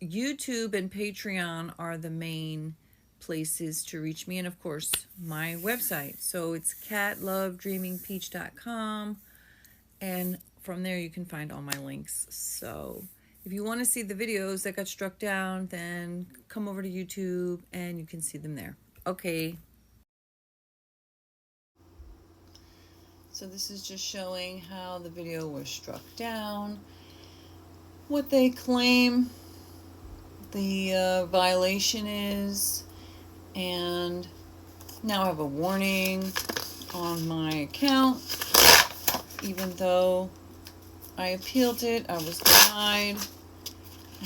[SPEAKER 2] YouTube and Patreon are the main places to reach me, and of course my website. So it's catlovedreamingpeach.com, and from there you can find all my links. So If you want to see the videos that got struck down, then come over to YouTube and you can see them there. Okay. So this is just showing how the video was struck down, what they claim the violation is, and now I have a warning on my account. Even though I appealed it, I was denied,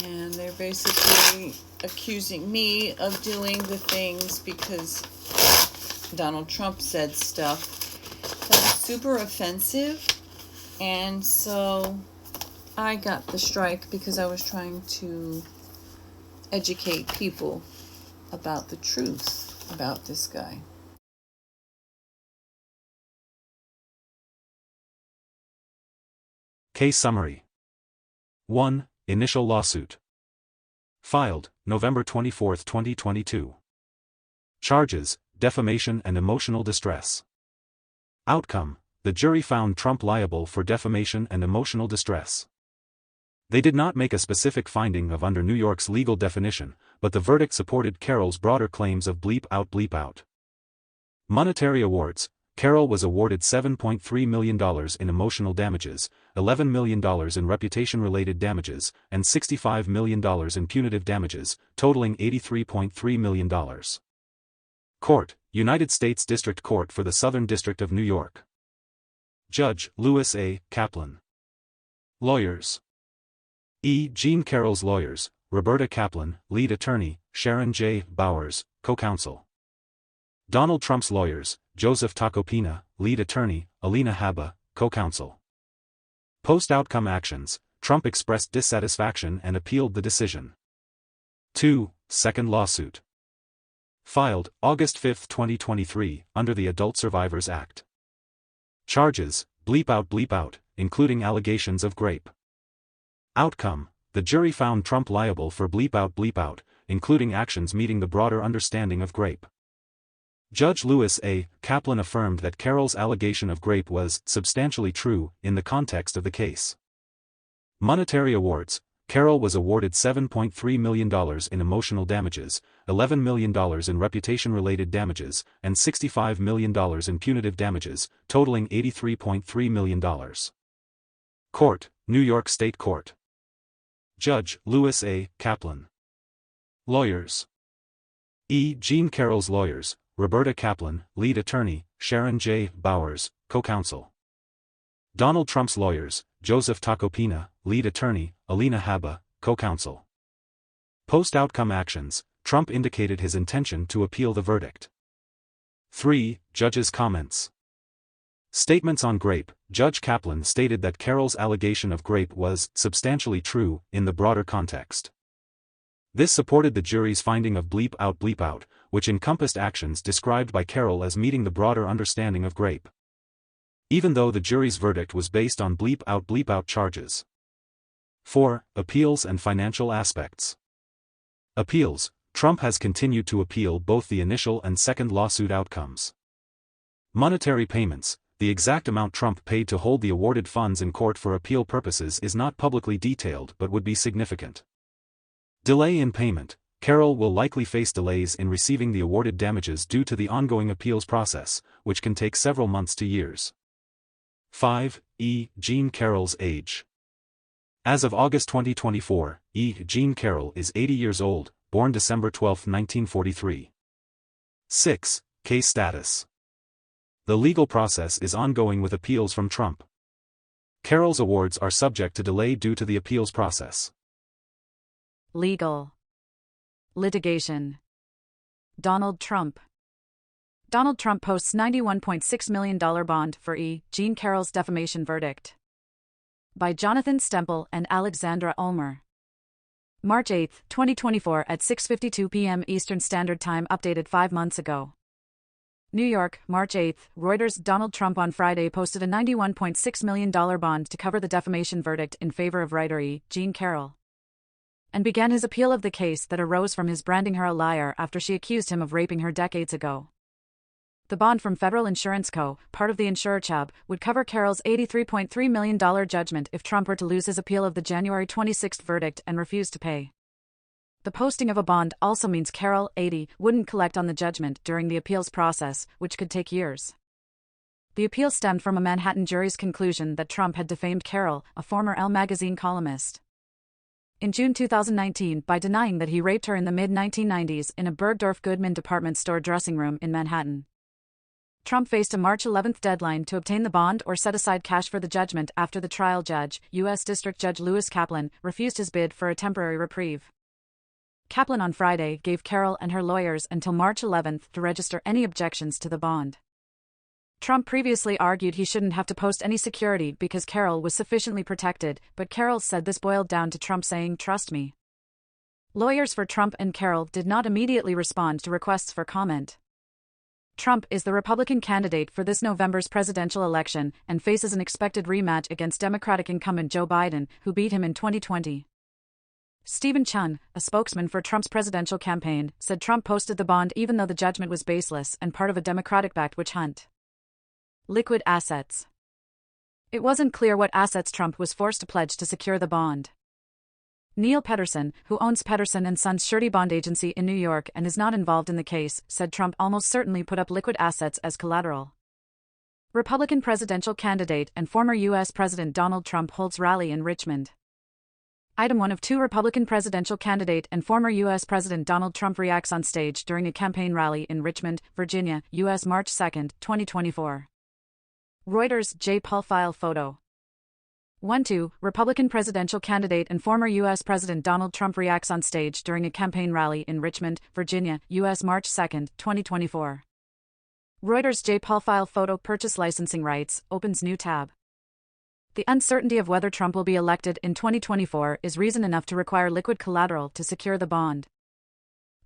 [SPEAKER 2] and they're basically accusing me of doing the things because Donald Trump said stuff that was super offensive, and so I got the strike because I was trying to educate people about the truth about this guy.
[SPEAKER 12] Case summary. 1. Initial lawsuit. Filed, November 24, 2022. Charges, defamation and emotional distress. Outcome, the jury found Trump liable for defamation and emotional distress. They did not make a specific finding of under New York's legal definition, but the verdict supported Carroll's broader claims of bleep out. Monetary awards. Carroll was awarded $7.3 million in emotional damages, $11 million in reputation-related damages, and $65 million in punitive damages, totaling $83.3 million. Court, United States District Court for the Southern District of New York. Judge, Louis A. Kaplan. Lawyers. E. Jean Carroll's lawyers, Roberta Kaplan, lead attorney, Sharon J. Bowers, co-counsel. Donald Trump's lawyers, Joseph Tacopina, lead attorney, Alina Habba, co-counsel. Post-outcome actions, Trump expressed dissatisfaction and appealed the decision. 2. Second lawsuit. Filed, August 5, 2023, under the Adult Survivors Act. Charges, bleep out, including allegations of grape. Outcome, the jury found Trump liable for bleep out, including actions meeting the broader understanding of grape. Judge Louis A. Kaplan affirmed that Carroll's allegation of grape was substantially true in the context of the case. Monetary awards. Carroll was awarded $7.3 million in emotional damages, $11 million in reputation-related damages, and $65 million in punitive damages, totaling $83.3 million. Court, New York State Court. Judge, Louis A. Kaplan. Lawyers. E. Jean Carroll's lawyers, Roberta Kaplan, lead attorney, Sharon J. Bowers, co-counsel. Donald Trump's lawyers, Joseph Tacopina, lead attorney, Alina Habba, co-counsel. Post-outcome actions, Trump indicated his intention to appeal the verdict. 3. Judge's comments. Statements on grape. Judge Kaplan stated that Carroll's allegation of grape was substantially true in the broader context. This supported the jury's finding of bleep out, which encompassed actions described by Carroll as meeting the broader understanding of grape. Even though the jury's verdict was based on bleep out charges. 4. Appeals and financial aspects. Appeals. Trump has continued to appeal both the initial and second lawsuit outcomes. Monetary payments. The exact amount Trump paid to hold the awarded funds in court for appeal purposes is not publicly detailed but would be significant. Delay in payment. Carroll will likely face delays in receiving the awarded damages due to the ongoing appeals process, which can take several months to years. 5. E. Jean Carroll's age. As of August 2024, E. Jean Carroll is 80 years old, born December 12, 1943. 6. Case status. The legal process is ongoing with appeals from Trump. Carroll's awards are subject to delay due to the appeals process.
[SPEAKER 13] Legal. Litigation. Donald Trump. Donald Trump posts $91.6 million bond for E. Jean Carroll's defamation verdict. By Jonathan Stemple and Alexandra Ulmer. March 8, 2024 at 6:52 p.m. Eastern Standard Time, updated 5 months ago. New York, March 8, Reuters. Donald Trump on Friday posted a $91.6 million bond to cover the defamation verdict in favor of writer E. Jean Carroll, and began his appeal of the case that arose from his branding her a liar after she accused him of raping her decades ago. The bond from Federal Insurance Co., part of the insurer Chubb, would cover Carroll's $83.3 million judgment if Trump were to lose his appeal of the January 26 verdict and refuse to pay. The posting of a bond also means Carroll, 80, wouldn't collect on the judgment during the appeals process, which could take years. The appeal stemmed from a Manhattan jury's conclusion that Trump had defamed Carroll, a former Elle magazine columnist, in June 2019 by denying that he raped her in the mid-1990s in a Bergdorf Goodman department store dressing room in Manhattan. Trump faced a March 11 deadline to obtain the bond or set aside cash for the judgment after the trial judge, U.S. District Judge Lewis Kaplan, refused his bid for a temporary reprieve. Kaplan on Friday gave Carroll and her lawyers until March 11 to register any objections to the bond. Trump previously argued he shouldn't have to post any security because Carroll was sufficiently protected, but Carroll said this boiled down to Trump saying, "Trust me." Lawyers for Trump and Carroll did not immediately respond to requests for comment. Trump is the Republican candidate for this November's presidential election and faces an expected rematch against Democratic incumbent Joe Biden, who beat him in 2020. Stephen Chun, a spokesman for Trump's presidential campaign, said Trump posted the bond even though the judgment was baseless and part of a Democratic-backed witch hunt. Liquid assets. It wasn't clear what assets Trump was forced to pledge to secure the bond. Neil Peterson, who owns Peterson & Sons surety bond agency in New York and is not involved in the case, said Trump almost certainly put up liquid assets as collateral. Republican presidential candidate and former U.S. President Donald Trump holds rally in Richmond. Item 1 of 2 Republican presidential candidate and former U.S. President Donald Trump reacts on stage during a campaign rally in Richmond, Virginia, U.S. March 2, 2024. Reuters J. Paul file photo. 1-2 Republican presidential candidate and former U.S. President Donald Trump reacts on stage during a campaign rally in Richmond, Virginia, U.S. March 2, 2024. Reuters J. Paul file photo purchase licensing rights, opens new tab. The uncertainty of whether Trump will be elected in 2024 is reason enough to require liquid collateral to secure the bond.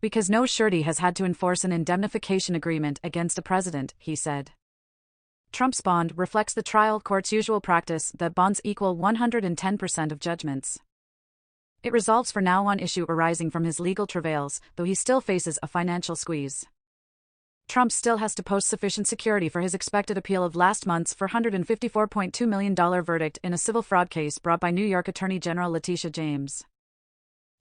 [SPEAKER 13] Because no surety has had to enforce an indemnification agreement against a president, he said. Trump's bond reflects the trial court's usual practice that bonds equal 110% of judgments. It resolves for now one issue arising from his legal travails, though he still faces a financial squeeze. Trump still has to post sufficient security for his expected appeal of last month's $454.2 million verdict in a civil fraud case brought by New York Attorney General Letitia James.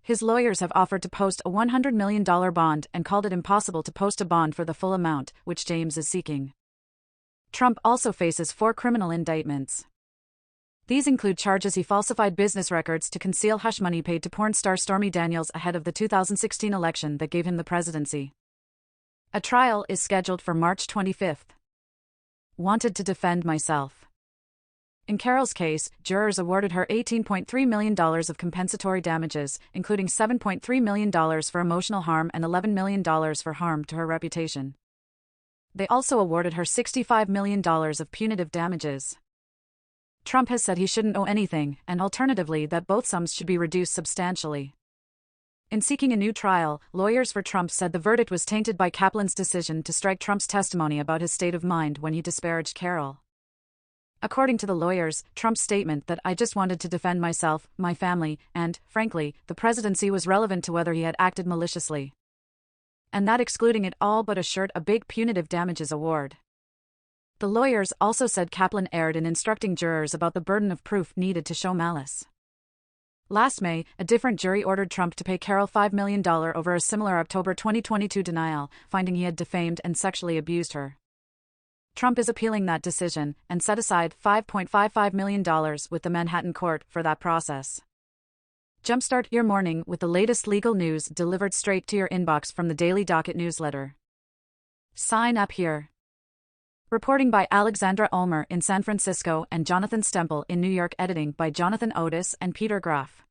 [SPEAKER 13] His lawyers have offered to post a $100 million bond and called it impossible to post a bond for the full amount, which James is seeking. Trump also faces 4 criminal indictments. These include charges he falsified business records to conceal hush money paid to porn star Stormy Daniels ahead of the 2016 election that gave him the presidency. A trial is scheduled for March 25. Wanted to defend myself. In Carroll's case, jurors awarded her $18.3 million of compensatory damages, including $7.3 million for emotional harm and $11 million for harm to her reputation. They also awarded her $65 million of punitive damages. Trump has said he shouldn't owe anything, and alternatively that both sums should be reduced substantially. In seeking a new trial, lawyers for Trump said the verdict was tainted by Kaplan's decision to strike Trump's testimony about his state of mind when he disparaged Carroll. According to the lawyers, Trump's statement that "I just wanted to defend myself, my family, and, frankly, the presidency" was relevant to whether he had acted maliciously. And that excluding it all but assured a big punitive damages award. The lawyers also said Kaplan erred in instructing jurors about the burden of proof needed to show malice. Last May, a different jury ordered Trump to pay Carroll $5 million over a similar October 2022 denial, finding he had defamed and sexually abused her. Trump is appealing that decision and set aside $5.55 million with the Manhattan court for that process. Jumpstart your morning with the latest legal news delivered straight to your inbox from the Daily Docket newsletter. Sign up here. Reporting by Alexandra Ulmer in San Francisco and Jonathan Stemple in New York. Editing by Jonathan Otis and Peter Graff.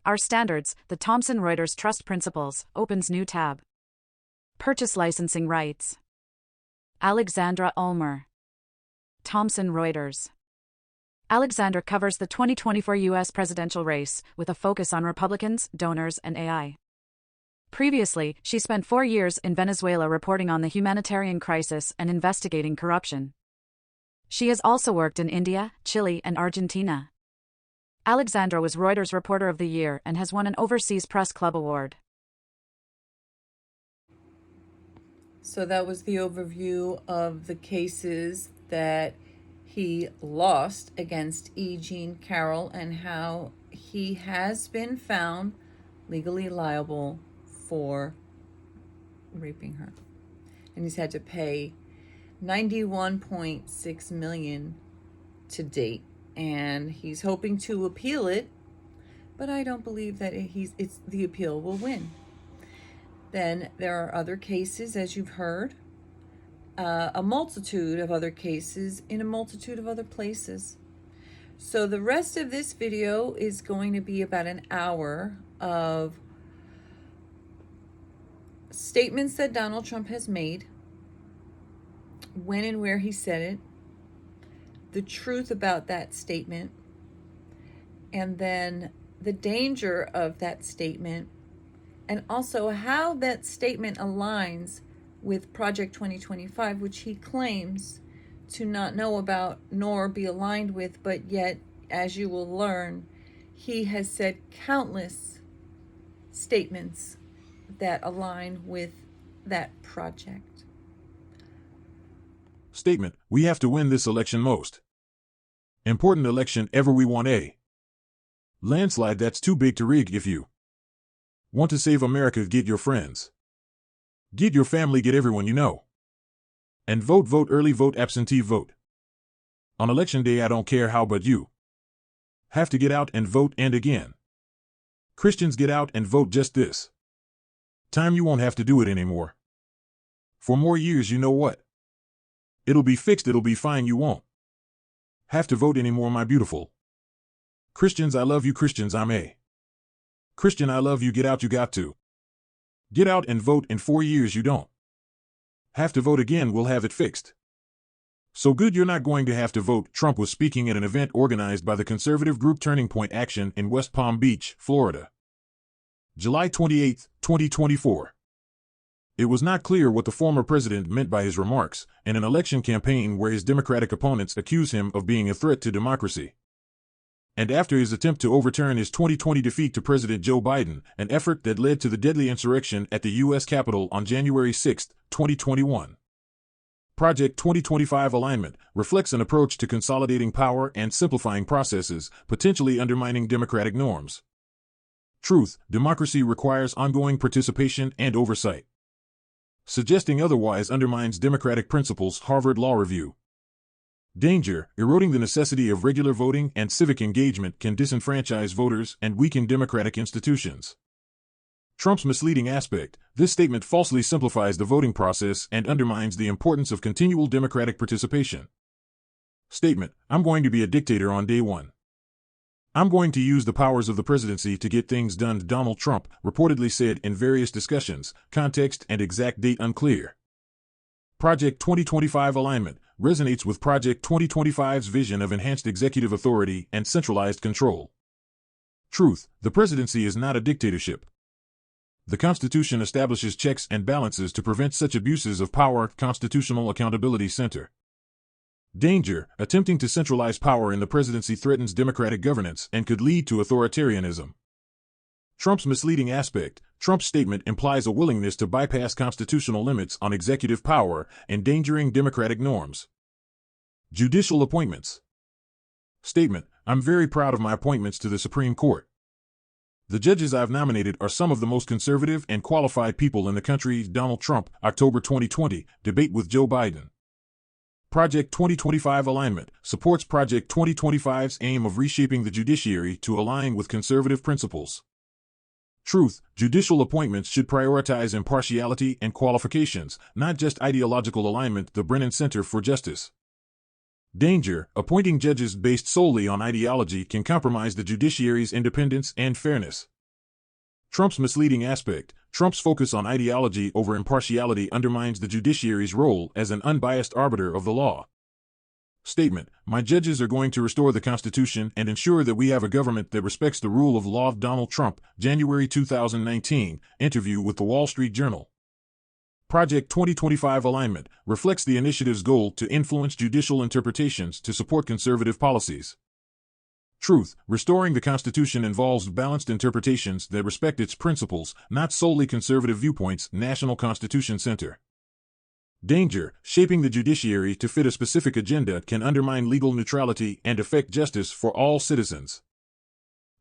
[SPEAKER 13] Our standards, the Thomson Reuters Trust Principles, opens new tab. Purchase licensing rights. Alexandra Ulmer. Thomson Reuters. Alexandra covers the 2024 U.S. presidential race, with a focus on Republicans, donors, and AI. Previously, she spent 4 years in Venezuela reporting on the humanitarian crisis and investigating corruption. She has also worked in India, Chile, and Argentina. Alexandra was Reuters Reporter of the Year and has won an Overseas Press Club Award.
[SPEAKER 2] So that was the overview of the cases that he lost against E Jean Carroll and how he has been found legally liable for raping her. And he's had to pay $91.6 million to date, and he's hoping to appeal it, but I don't believe that the appeal will win. Then there are other cases, as you've heard, a multitude of other cases in a multitude of other places. So the rest of this video is going to be about an hour of statements that Donald Trump has made, when and where he said it, the truth about that statement, and then the danger of that statement, and also how that statement aligns with Project 2025, which he claims to not know about nor be aligned with, but yet, as you will learn, he has said countless statements that align with that project.
[SPEAKER 9] Statement: we have to win this election. Most important election ever. We want a landslide that's too big to rig. If you want to save America, get your friends, get your family, get everyone you know, and vote. Vote early, vote absentee, vote on election day. I don't care how, but you have to get out and vote. And again, Christians, get out and vote. Just this time you won't have to do it anymore. For more years, you know what? It'll be fixed, it'll be fine, you won't have to vote anymore, my beautiful Christians. I love you, Christians. I'm a Christian, I love you. Get out, you got to get out and vote. In 4 years, you don't have to vote again, we'll have it fixed. So good, you're not going to have to vote. Trump was speaking at an event organized by the conservative group Turning Point Action in West Palm Beach, Florida, July 28, 2024. It was not clear what the former president meant by his remarks in an election campaign where his Democratic opponents accuse him of being a threat to democracy. And after his attempt to overturn his 2020 defeat to President Joe Biden, an effort that led to the deadly insurrection at the U.S. Capitol on January 6, 2021. Project 2025 alignment reflects an approach to consolidating power and simplifying processes, potentially undermining democratic norms. Truth: democracy requires ongoing participation and oversight. Suggesting otherwise undermines democratic principles. Harvard Law Review. Danger: eroding the necessity of regular voting and civic engagement can disenfranchise voters and weaken democratic institutions. Trump's misleading aspect: this statement falsely simplifies the voting process and undermines the importance of continual democratic participation. Statement: I'm going to be a dictator on day one. I'm going to use the powers of the presidency to get things done, Donald Trump reportedly said in various discussions, context and exact date unclear. Project 2025 alignment resonates with Project 2025's vision of enhanced executive authority and centralized control. Truth: the presidency is not a dictatorship. The Constitution establishes checks and balances to prevent such abuses of power. Constitutional Accountability Center. Danger: attempting to centralize power in the presidency threatens democratic governance and could lead to authoritarianism. Trump's misleading aspect: Trump's statement implies a willingness to bypass constitutional limits on executive power, endangering democratic norms. Judicial appointments. Statement: I'm very proud of my appointments to the Supreme Court. The judges I've nominated are some of the most conservative and qualified people in the country. Donald Trump, October 2020, debate with Joe Biden. Project 2025 alignment supports Project 2025's aim of reshaping the judiciary to align with conservative principles. Truth: judicial appointments should prioritize impartiality and qualifications, not just ideological alignment. The Brennan Center for Justice. Danger: appointing judges based solely on ideology can compromise the judiciary's independence and fairness. Trump's misleading aspect: Trump's focus on ideology over impartiality undermines the judiciary's role as an unbiased arbiter of the law. Statement: my judges are going to restore the Constitution and ensure that we have a government that respects the rule of law. Donald Trump, January 2019, interview with the Wall Street Journal. Project 2025 alignment reflects the initiative's goal to influence judicial interpretations to support conservative policies. Truth: restoring the Constitution involves balanced interpretations that respect its principles, not solely conservative viewpoints. National Constitution Center. Danger: shaping the judiciary to fit a specific agenda can undermine legal neutrality and affect justice for all citizens.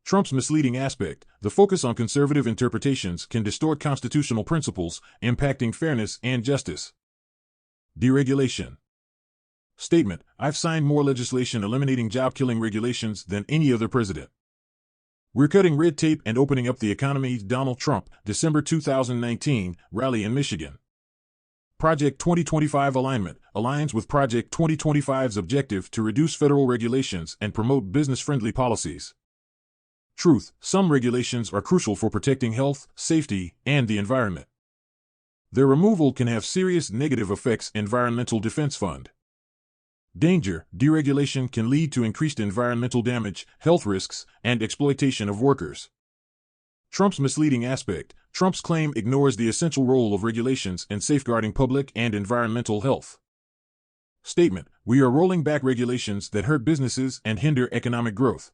[SPEAKER 9] Trump's misleading aspect: the focus on conservative interpretations can distort constitutional principles, impacting fairness and justice. Deregulation. Statement: I've signed more legislation eliminating job-killing regulations than any other president. We're cutting red tape and opening up the economy. Donald Trump, December 2019, rally in Michigan. Project 2025 alignment aligns with Project 2025's objective to reduce federal regulations and promote business-friendly policies. Truth: some regulations are crucial for protecting health, safety, and the environment. Their removal can have serious negative effects. Environmental Defense Fund. Danger: deregulation can lead to increased environmental damage, health risks, and exploitation of workers. Trump's misleading aspect: Trump's claim ignores the essential role of regulations in safeguarding public and environmental health. Statement: we are rolling back regulations that hurt businesses and hinder economic growth.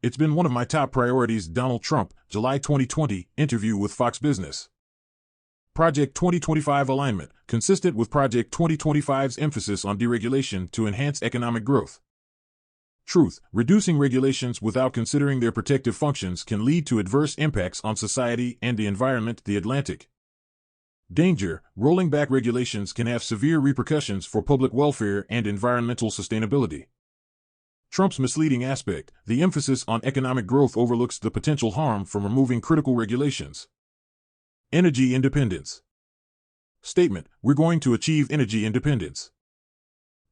[SPEAKER 9] It's been one of my top priorities. Donald Trump, July 2020, interview with Fox Business. Project 2025 alignment, consistent with Project 2025's emphasis on deregulation to enhance economic growth. Truth: reducing regulations without considering their protective functions can lead to adverse impacts on society and the environment. The Atlantic. Danger: rolling back regulations can have severe repercussions for public welfare and environmental sustainability. Trump's misleading aspect: the emphasis on economic growth overlooks the potential harm from removing critical regulations. Energy independence. Statement: we're going to achieve energy independence.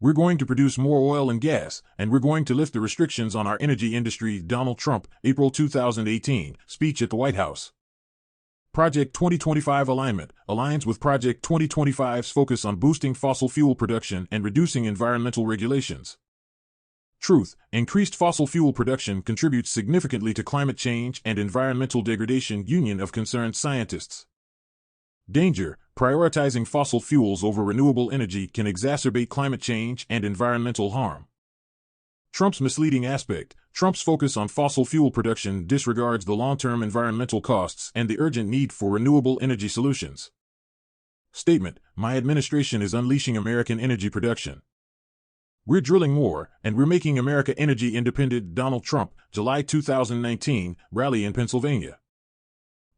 [SPEAKER 9] We're going to produce more oil and gas, and we're going to lift the restrictions on our energy industry. Donald Trump, April 2018, speech at the White House. Project 2025 alignment aligns with Project 2025's focus on boosting fossil fuel production and reducing environmental regulations. Truth: increased fossil fuel production contributes significantly to climate change and environmental degradation. Union of Concerned Scientists. Danger: prioritizing fossil fuels over renewable energy can exacerbate climate change and environmental harm. Trump's misleading aspect: Trump's focus on fossil fuel production disregards the long-term environmental costs and the urgent need for renewable energy solutions. Statement: my administration is unleashing American energy production. We're drilling more, and we're making America energy independent. Donald Trump, July 2019, rally in Pennsylvania.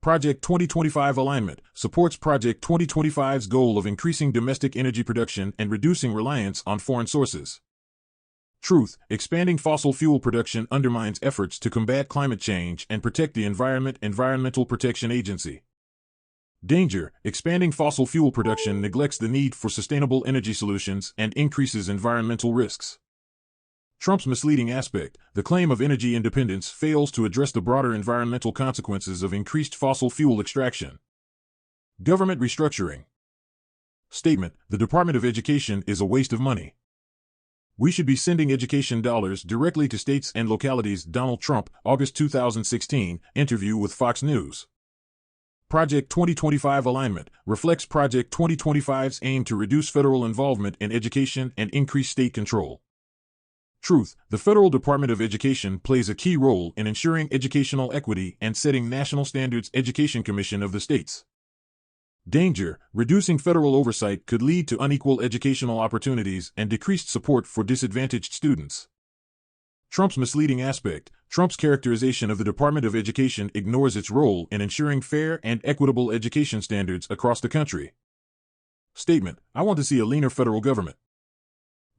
[SPEAKER 9] Project 2025 alignment supports Project 2025's goal of increasing domestic energy production and reducing reliance on foreign sources. Truth: expanding fossil fuel production undermines efforts to combat climate change and protect the environment. Environmental Protection Agency. Danger: expanding fossil fuel production neglects the need for sustainable energy solutions and increases environmental risks. Trump's misleading aspect: the claim of energy independence fails to address the broader environmental consequences of increased fossil fuel extraction. Government restructuring. Statement: the Department of Education is a waste of money. We should be sending education dollars directly to states and localities. Donald Trump, August 2016, interview with Fox News. Project 2025 alignment reflects Project 2025's aim to reduce federal involvement in education and increase state control. Truth: the Federal Department of Education plays a key role in ensuring educational equity and setting national standards. Education Commission of the States. Danger: reducing federal oversight could lead to unequal educational opportunities and decreased support for disadvantaged students. Trump's misleading aspect: Trump's characterization of the Department of Education ignores its role in ensuring fair and equitable education standards across the country. Statement: I want to see a leaner federal government.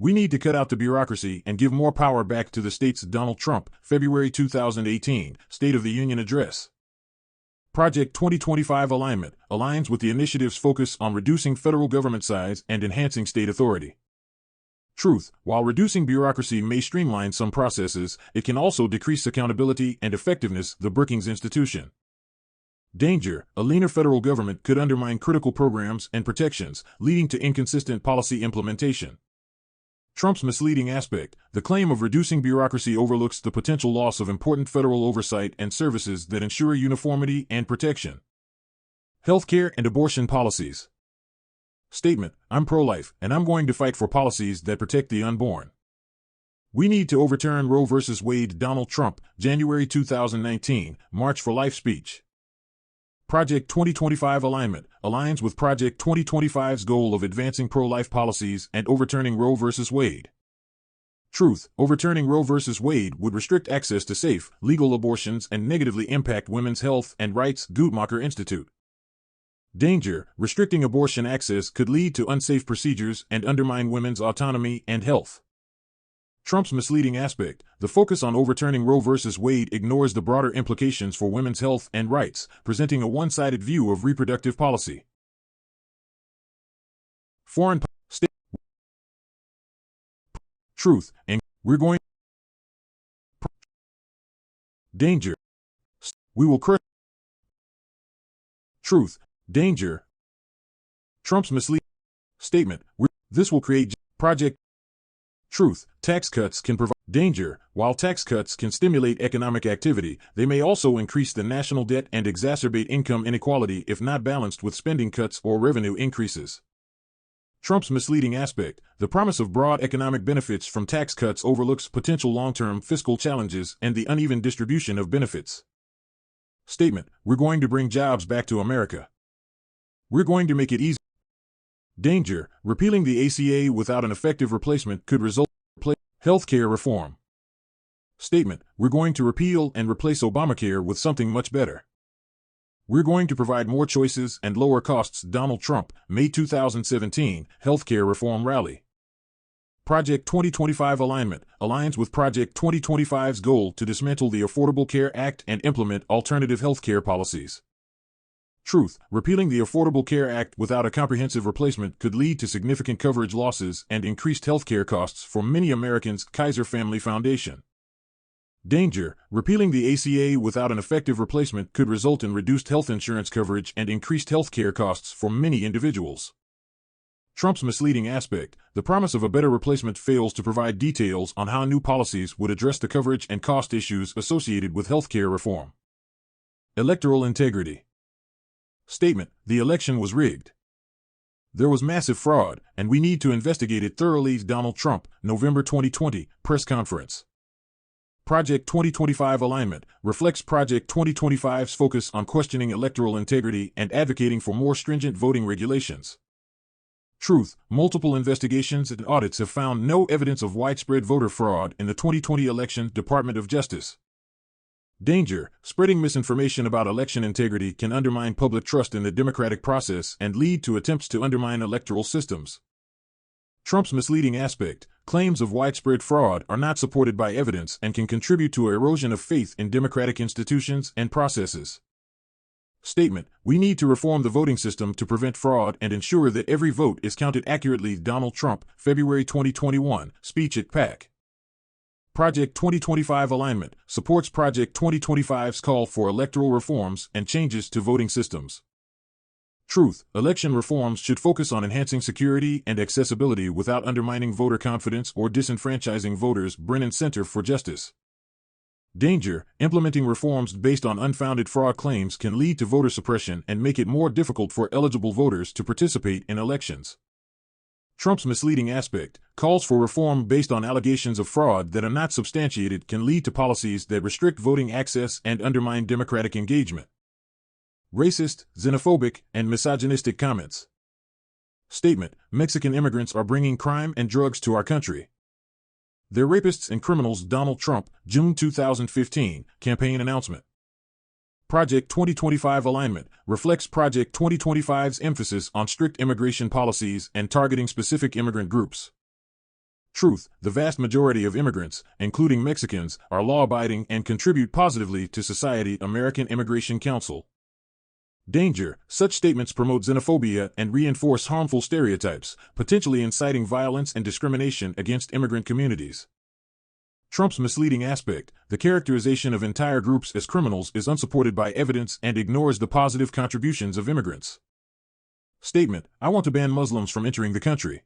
[SPEAKER 9] We need to cut out the bureaucracy and give more power back to the states. Donald Trump, February 2018, State of the Union Address. Project 2025 alignment aligns with the initiative's focus on reducing federal government size and enhancing state authority. Truth: while reducing bureaucracy may streamline some processes, it can also decrease accountability and effectiveness. The Brookings Institution. Danger: a leaner federal government could undermine critical programs and protections, leading to inconsistent policy implementation. Trump's misleading aspect: the claim of reducing bureaucracy overlooks the potential loss of important federal oversight and services that ensure uniformity and protection. Healthcare and abortion policies. Statement: I'm pro-life, and I'm going to fight for policies that protect the unborn. We need to overturn Roe v. Wade. Donald Trump, January 2019, March for Life speech. Project 2025 alignment aligns with Project 2025's goal of advancing pro-life policies and overturning Roe v. Wade. Truth, overturning Roe v. Wade would restrict access to safe, legal abortions and negatively impact women's health and rights. Guttmacher Institute. Danger, restricting abortion access could lead to unsafe procedures and undermine women's autonomy and health. Trump's misleading aspect, the focus on overturning Roe v. Wade ignores the broader implications for women's health and rights, presenting a one-sided view of reproductive policy. Foreign state truth, and we're going danger. We will crush truth, danger. Trump's misleading statement, this will create project truth. Tax cuts can provide danger. While tax cuts can stimulate economic activity, they may also increase the national debt and exacerbate income inequality if not balanced with spending cuts or revenue increases. Trump's misleading aspect, the promise of broad economic benefits from tax cuts overlooks potential long-term fiscal challenges and the uneven distribution of benefits. Statement, we're going to bring jobs back to America. We're going to make it easy. Danger, repealing the ACA without an effective replacement could result in healthcare reform. Statement, we're going to repeal and replace Obamacare with something much better. We're going to provide more choices and lower costs. Donald Trump, May 2017, Healthcare Reform Rally. Project 2025 alignment aligns with Project 2025's goal to dismantle the Affordable Care Act and implement alternative healthcare policies. Truth, repealing the Affordable Care Act without a comprehensive replacement could lead to significant coverage losses and increased healthcare costs for many Americans. Kaiser Family Foundation. Danger, repealing the ACA without an effective replacement could result in reduced health insurance coverage and increased healthcare costs for many individuals. Trump's misleading aspect, the promise of a better replacement fails to provide details on how new policies would address the coverage and cost issues associated with healthcare reform. Electoral integrity. Statement, the election was rigged. There was massive fraud, and we need to investigate it thoroughly. Donald Trump, November 2020, press conference. Project 2025 alignment reflects Project 2025's focus on questioning electoral integrity and advocating for more stringent voting regulations. Truth, multiple investigations and audits have found no evidence of widespread voter fraud in the 2020 election. Department of Justice. Danger, spreading misinformation about election integrity can undermine public trust in the democratic process and lead to attempts to undermine electoral systems. Trump's misleading aspect, claims of widespread fraud are not supported by evidence and can contribute to erosion of faith in democratic institutions and processes. Statement, we need to reform the voting system to prevent fraud and ensure that every vote is counted accurately. Donald Trump, February 2021, speech at PAC. Project 2025 alignment supports Project 2025's call for electoral reforms and changes to voting systems. Truth, election reforms should focus on enhancing security and accessibility without undermining voter confidence or disenfranchising voters. Brennan Center for Justice. Danger, implementing reforms based on unfounded fraud claims can lead to voter suppression and make it more difficult for eligible voters to participate in elections. Trump's misleading aspect, calls for reform based on allegations of fraud that are not substantiated can lead to policies that restrict voting access and undermine democratic engagement. Racist, xenophobic, and misogynistic comments. Statement, Mexican immigrants are bringing crime and drugs to our country. They're rapists and criminals. Donald Trump, June 2015, campaign announcement. Project 2025 alignment reflects Project 2025's emphasis on strict immigration policies and targeting specific immigrant groups. Truth, the vast majority of immigrants, including Mexicans, are law-abiding and contribute positively to society. American Immigration Council. Danger, such statements promote xenophobia and reinforce harmful stereotypes, potentially inciting violence and discrimination against immigrant communities. Trump's misleading aspect, the characterization of entire groups as criminals is unsupported by evidence and ignores the positive contributions of immigrants. Statement, I want to ban Muslims from entering the country.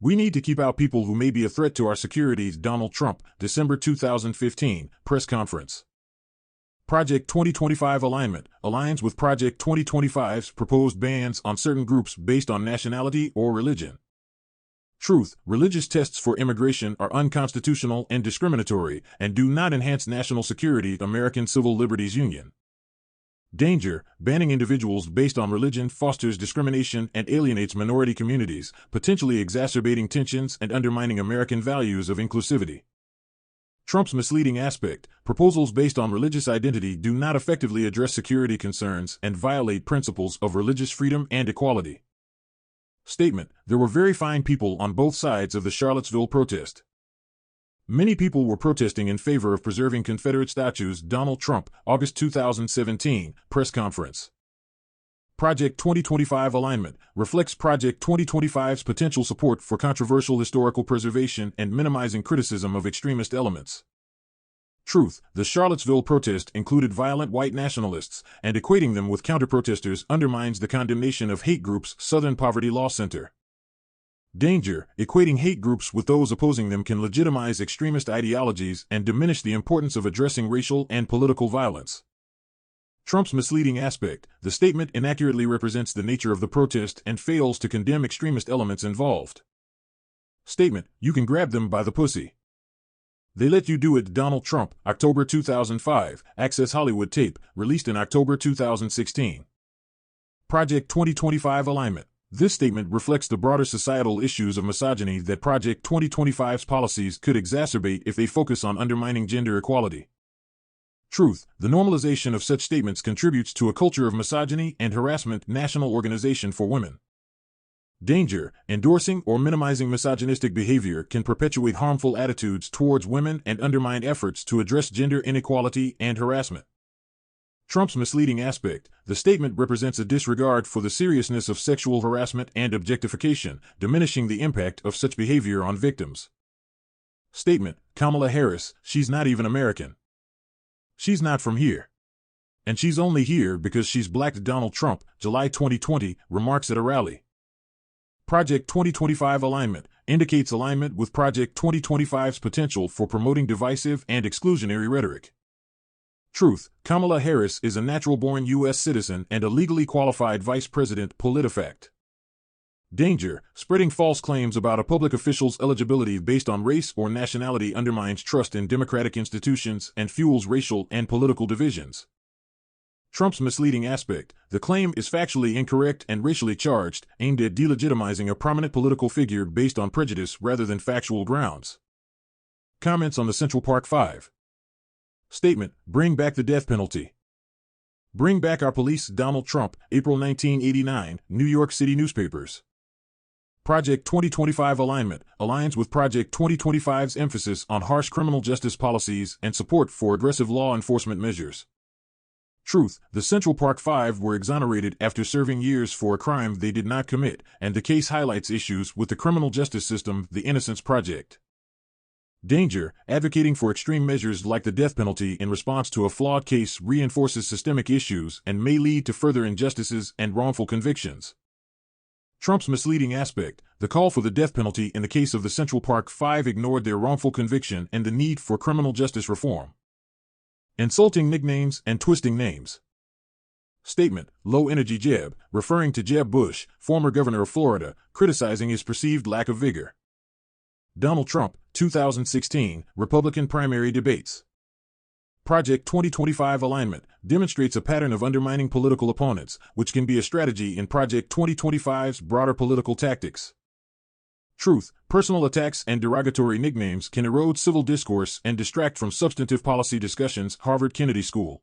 [SPEAKER 9] We need to keep out people who may be a threat to our security. Donald Trump, December 2015, press conference. Project 2025 alignment aligns with Project 2025's proposed bans on certain groups based on nationality or religion. Truth, religious tests for immigration are unconstitutional and discriminatory and do not enhance national security. American Civil Liberties Union. Danger, banning individuals based on religion fosters discrimination and alienates minority communities, potentially exacerbating tensions and undermining American values of inclusivity. Trump's misleading aspect, proposals based on religious identity do not effectively address security concerns and violate principles of religious freedom and equality. Statement, there were very fine people on both sides of the Charlottesville protest. Many people were protesting in favor of preserving Confederate statues. Donald Trump, August 2017, press conference. Project 2025 alignment reflects Project 2025's potential support for controversial historical preservation and minimizing criticism of extremist elements. Truth, the Charlottesville protest included violent white nationalists, and equating them with counter-protesters undermines the condemnation of hate groups. Southern Poverty Law Center. Danger, equating hate groups with those opposing them can legitimize extremist ideologies and diminish the importance of addressing racial and political violence. Trump's misleading aspect, the statement inaccurately represents the nature of the protest and fails to condemn extremist elements involved. Statement, you can grab them by the pussy. They let you do it. Donald Trump, October 2005, Access Hollywood tape, released in October 2016. Project 2025 alignment. This statement reflects the broader societal issues of misogyny that Project 2025's policies could exacerbate if they focus on undermining gender equality. Truth, the normalization of such statements contributes to a culture of misogyny and harassment. National Organization for Women. Danger, endorsing or minimizing misogynistic behavior can perpetuate harmful attitudes towards women and undermine efforts to address gender inequality and harassment. Trump's misleading aspect, the statement represents a disregard for the seriousness of sexual harassment and objectification, diminishing the impact of such behavior on victims. Statement, Kamala Harris, she's not even American. She's not from here. And she's only here because she's black. Donald Trump, July 2020, remarks at a rally. Project 2025 alignment indicates alignment with Project 2025's potential for promoting divisive and exclusionary rhetoric. Truth, Kamala Harris is a natural-born U.S. citizen and a legally qualified vice president. PolitiFact. Danger, spreading false claims about a public official's eligibility based on race or nationality undermines trust in democratic institutions and fuels racial and political divisions. Trump's misleading aspect, the claim is factually incorrect and racially charged, aimed at delegitimizing a prominent political figure based on prejudice rather than factual grounds. Comments on the Central Park Five. Statement, bring back the death penalty. Bring back our police. Donald Trump, April 1989, New York City newspapers. Project 2025 alignment aligns with Project 2025's emphasis on harsh criminal justice policies and support for aggressive law enforcement measures. Truth, the Central Park Five were exonerated after serving years for a crime they did not commit, and the case highlights issues with the criminal justice system. The Innocence Project. Danger, advocating for extreme measures like the death penalty in response to a flawed case reinforces systemic issues and may lead to further injustices and wrongful convictions. Trump's misleading aspect, the call for the death penalty in the case of the Central Park Five ignored their wrongful conviction and the need for criminal justice reform. Insulting nicknames and twisting names. Statement, low-energy Jeb, referring to Jeb Bush, former governor of Florida, criticizing his perceived lack of vigor. Donald Trump, 2016, Republican primary debates. Project 2025 alignment demonstrates a pattern of undermining political opponents, which can be a strategy in Project 2025's broader political tactics. Truth, personal attacks and derogatory nicknames can erode civil discourse and distract from substantive policy discussions. Harvard Kennedy School.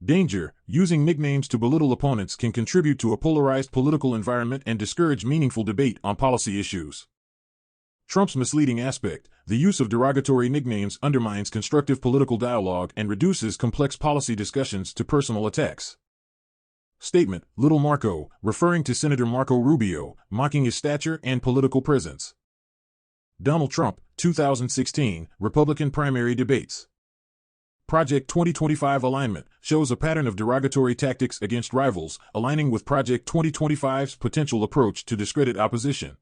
[SPEAKER 9] Danger, using nicknames to belittle opponents can contribute to a polarized political environment and discourage meaningful debate on policy issues. Trump's misleading aspect, the use of derogatory nicknames undermines constructive political dialogue and reduces complex policy discussions to personal attacks. Statement, Little Marco, referring to Senator Marco Rubio, mocking his stature and political presence. Donald Trump, 2016, Republican primary debates. Project 2025 alignment shows a pattern of derogatory tactics against rivals, aligning with Project 2025's potential approach to discredit opposition.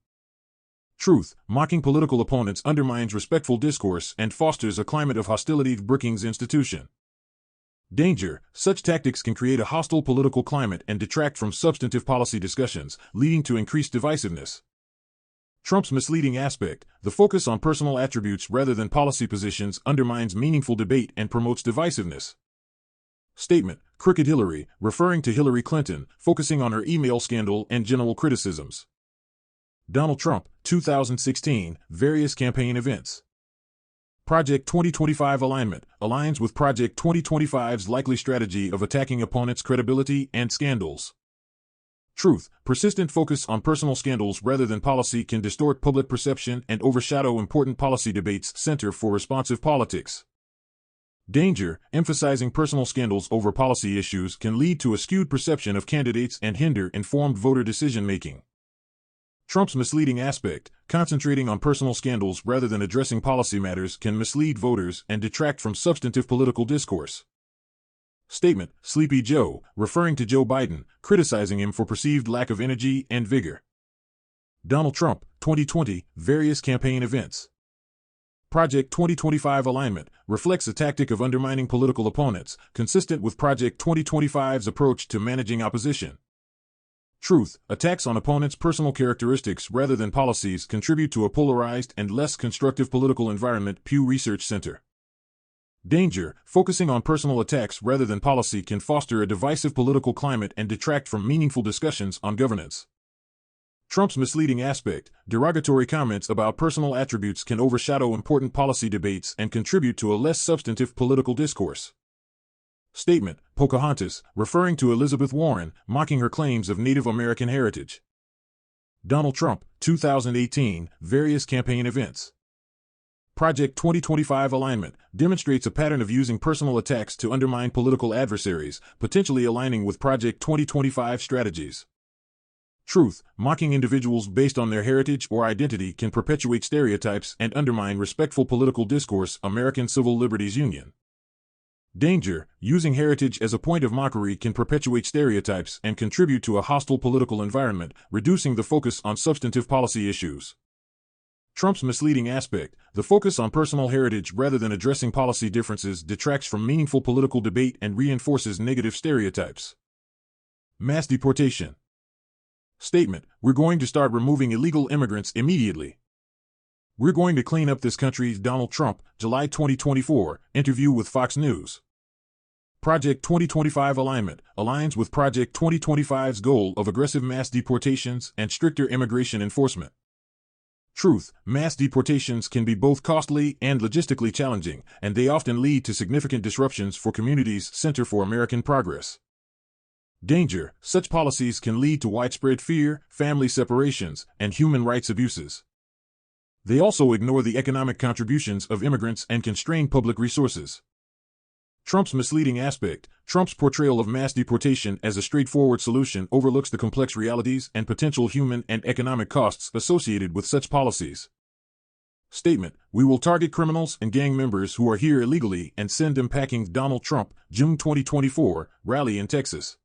[SPEAKER 9] Truth, mocking political opponents undermines respectful discourse and fosters a climate of hostility. Brookings Institution. Danger, such tactics can create a hostile political climate and detract from substantive policy discussions, leading to increased divisiveness. Trump's misleading aspect, the focus on personal attributes rather than policy positions undermines meaningful debate and promotes divisiveness. Statement, Crooked Hillary, referring to Hillary Clinton, focusing on her email scandal and general criticisms. Donald Trump, 2016, various campaign events. Project 2025 alignment aligns with Project 2025's likely strategy of attacking opponents' credibility and scandals. Truth, persistent focus on personal scandals rather than policy can distort public perception and overshadow important policy debates. Center for Responsive Politics. Danger, emphasizing personal scandals over policy issues can lead to a skewed perception of candidates and hinder informed voter decision-making. Trump's misleading aspect, concentrating on personal scandals rather than addressing policy matters can mislead voters and detract from substantive political discourse. Statement, Sleepy Joe, referring to Joe Biden, criticizing him for perceived lack of energy and vigor. Donald Trump, 2020, various campaign events. Project 2025 alignment reflects a tactic of undermining political opponents, consistent with Project 2025's approach to managing opposition. Truth, attacks on opponents' personal characteristics rather than policies contribute to a polarized and less constructive political environment. Pew Research Center. Danger, focusing on personal attacks rather than policy can foster a divisive political climate and detract from meaningful discussions on governance. Trump's misleading aspect, derogatory comments about personal attributes can overshadow important policy debates and contribute to a less substantive political discourse. Statement, Pocahontas, referring to Elizabeth Warren, mocking her claims of Native American heritage. Donald Trump, 2018, various campaign events. Project 2025 alignment demonstrates a pattern of using personal attacks to undermine political adversaries, potentially aligning with Project 2025 strategies. Truth, mocking individuals based on their heritage or identity can perpetuate stereotypes and undermine respectful political discourse. American Civil Liberties Union. Danger, using heritage as a point of mockery can perpetuate stereotypes and contribute to a hostile political environment, reducing the focus on substantive policy issues. Trump's misleading aspect, the focus on personal heritage rather than addressing policy differences detracts from meaningful political debate and reinforces negative stereotypes. Mass deportation. Statement, we're going to start removing illegal immigrants immediately. We're going to clean up this country. Donald Trump, July 2024, interview with Fox News. Project 2025 alignment aligns with Project 2025's goal of aggressive mass deportations and stricter immigration enforcement. Truth, mass deportations can be both costly and logistically challenging, and they often lead to significant disruptions for communities. Center for American Progress. Danger, such policies can lead to widespread fear, family separations, and human rights abuses. They also ignore the economic contributions of immigrants and constrain public resources. Trump's misleading aspect, Trump's portrayal of mass deportation as a straightforward solution overlooks the complex realities and potential human and economic costs associated with such policies. Statement, we will target criminals and gang members who are here illegally and send them packing. Donald Trump, June 2024, rally in Texas.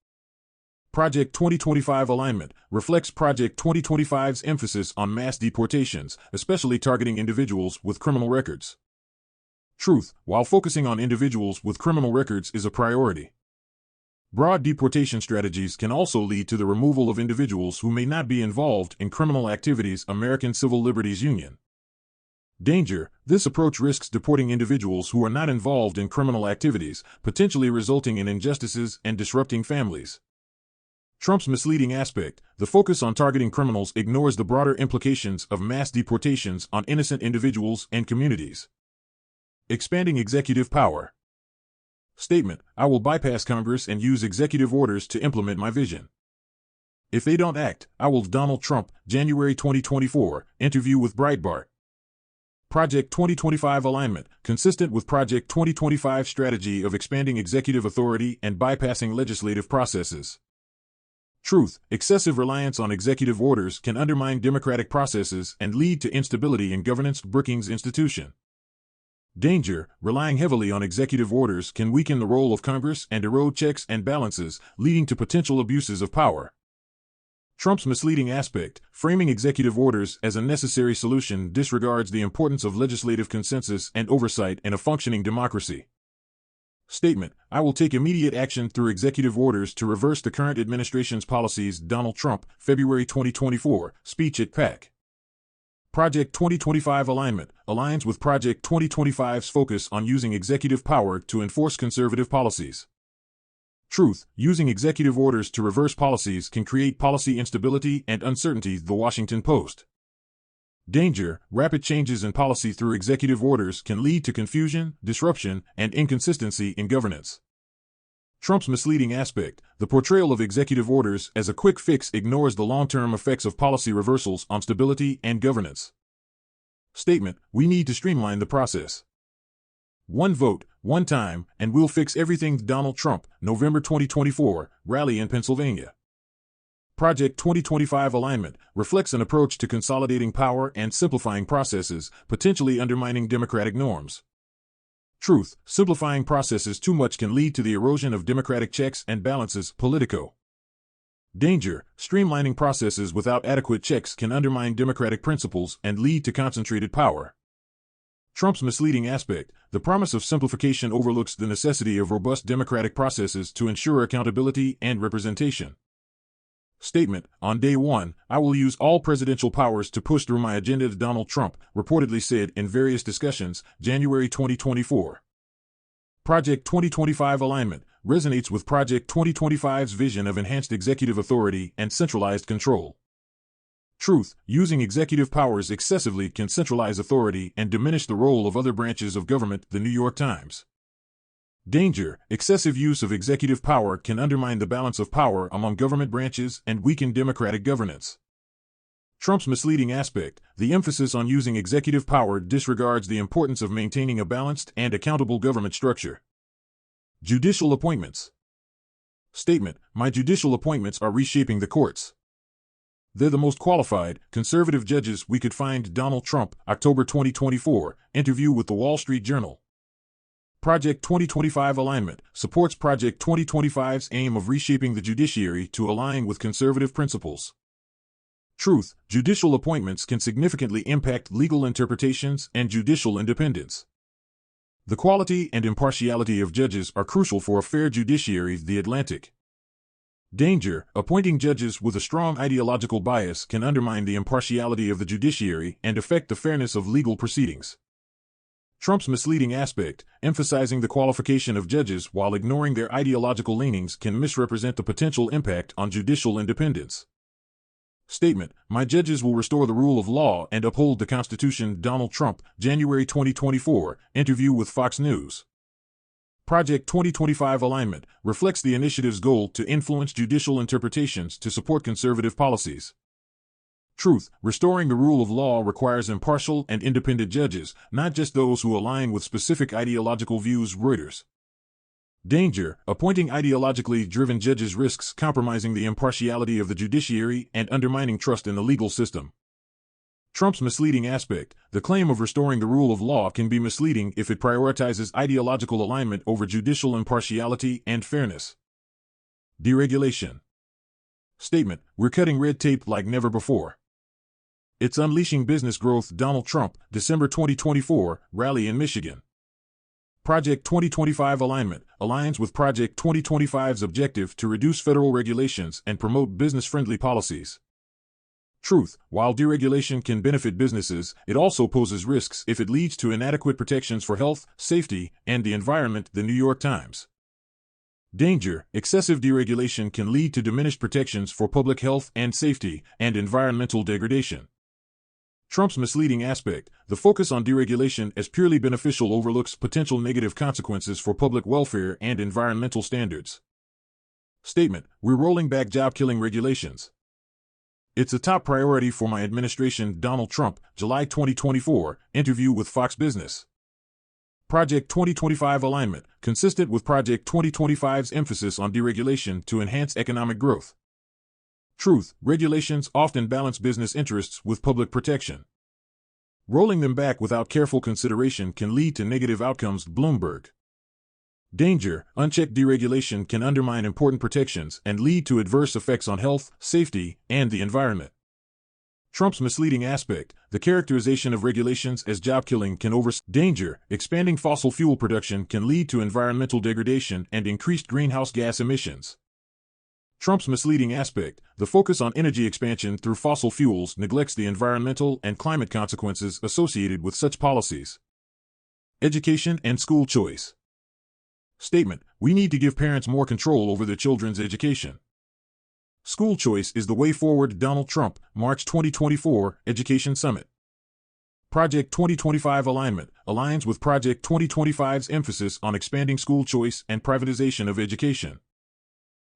[SPEAKER 9] Project 2025 alignment reflects Project 2025's emphasis on mass deportations, especially targeting individuals with criminal records. Truth, while focusing on individuals with criminal records is a priority. Broad deportation strategies can also lead to the removal of individuals who may not be involved in criminal activities. American Civil Liberties Union. Danger, this approach risks deporting individuals who are not involved in criminal activities, potentially resulting in injustices and disrupting families. Trump's misleading aspect, the focus on targeting criminals ignores the broader implications of mass deportations on innocent individuals and communities. Expanding executive power. Statement, I will bypass Congress and use executive orders to implement my vision. If they don't act, I will. Donald Trump, January 2024, interview with Breitbart. Project 2025 alignment, consistent with Project 2025 strategy of expanding executive authority and bypassing legislative processes. Truth, excessive reliance on executive orders can undermine democratic processes and lead to instability in governance. Brookings Institution. Danger, relying heavily on executive orders can weaken the role of Congress and erode checks and balances, leading to potential abuses of power. Trump's misleading aspect, framing executive orders as a necessary solution, disregards the importance of legislative consensus and oversight in a functioning democracy. Statement, I will take immediate action through executive orders to reverse the current administration's policies. Donald Trump, February 2024, speech at PAC. Project 2025 alignment aligns with Project 2025's focus on using executive power to enforce conservative policies. Truth, using executive orders to reverse policies can create policy instability and uncertainty. The Washington Post. Danger, rapid changes in policy through executive orders can lead to confusion, disruption, and inconsistency in governance. Trump's misleading aspect, the portrayal of executive orders as a quick fix ignores the long-term effects of policy reversals on stability and governance. Statement, we need to streamline the process. One vote, one time, and we'll fix everything. Donald Trump, November 2024, rally in Pennsylvania. Project 2025 alignment reflects an approach to consolidating power and simplifying processes, potentially undermining democratic norms. Truth, simplifying processes too much can lead to the erosion of democratic checks and balances. Politico. Danger, streamlining processes without adequate checks can undermine democratic principles and lead to concentrated power. Trump's misleading aspect, the promise of simplification overlooks the necessity of robust democratic processes to ensure accountability and representation. Statement, on day one, I will use all presidential powers to push through my agenda. Donald Trump reportedly said in various discussions, January 2024. Project 2025 alignment resonates with Project 2025's vision of enhanced executive authority and centralized control. Truth, using executive powers excessively can centralize authority and diminish the role of other branches of government. The New York Times. Danger, excessive use of executive power can undermine the balance of power among government branches and weaken democratic governance. Trump's misleading aspect, the emphasis on using executive power disregards the importance of maintaining a balanced and accountable government structure. Judicial appointments. Statement, my judicial appointments are reshaping the courts. They're the most qualified, conservative judges we could find. Donald Trump, October 2024, interview with the Wall Street Journal. Project 2025 alignment supports Project 2025's aim of reshaping the judiciary to align with conservative principles. Truth, judicial appointments can significantly impact legal interpretations and judicial independence. The quality and impartiality of judges are crucial for a fair judiciary. The Atlantic. Danger, appointing judges with a strong ideological bias can undermine the impartiality of the judiciary and affect the fairness of legal proceedings. Trump's misleading aspect, emphasizing the qualification of judges while ignoring their ideological leanings, can misrepresent the potential impact on judicial independence. Statement, my judges will restore the rule of law and uphold the Constitution. Donald Trump, January 2024, interview with Fox News. Project 2025 alignment reflects the initiative's goal to influence judicial interpretations to support conservative policies. Truth, restoring the rule of law requires impartial and independent judges, not just those who align with specific ideological views. Reuters. Danger, appointing ideologically driven judges risks compromising the impartiality of the judiciary and undermining trust in the legal system. Trump's misleading aspect, the claim of restoring the rule of law can be misleading if it prioritizes ideological alignment over judicial impartiality and fairness. Deregulation. Statement, we're cutting red tape like never before. It's unleashing business growth. Donald Trump, December 2024, rally in Michigan. Project 2025 alignment aligns with Project 2025's objective to reduce federal regulations and promote business-friendly policies. Truth, while deregulation can benefit businesses, it also poses risks if it leads to inadequate protections for health, safety, and the environment. The New York Times. Danger, excessive deregulation can lead to diminished protections for public health and safety, and environmental degradation. Trump's misleading aspect, the focus on deregulation as purely beneficial overlooks potential negative consequences for public welfare and environmental standards. Statement, we're rolling back job-killing regulations. It's a top priority for my administration. Donald Trump, July 2024, interview with Fox Business. Project 2025 alignment, consistent with Project 2025's emphasis on deregulation to enhance economic growth. Truth, regulations often balance business interests with public protection. Rolling them back without careful consideration can lead to negative outcomes. Bloomberg. Danger, unchecked deregulation can undermine important protections and lead to adverse effects on health, safety, and the environment. Trump's misleading aspect, the characterization of regulations as job-killing can Danger, expanding fossil fuel production can lead to environmental degradation and increased greenhouse gas emissions. Trump's misleading aspect, the focus on energy expansion through fossil fuels neglects the environmental and climate consequences associated with such policies. Education and school choice. Statement, we need to give parents more control over their children's education. School choice is the way forward. Donald Trump, March 2024, Education Summit. Project 2025 alignment aligns with Project 2025's emphasis on expanding school choice and privatization of education.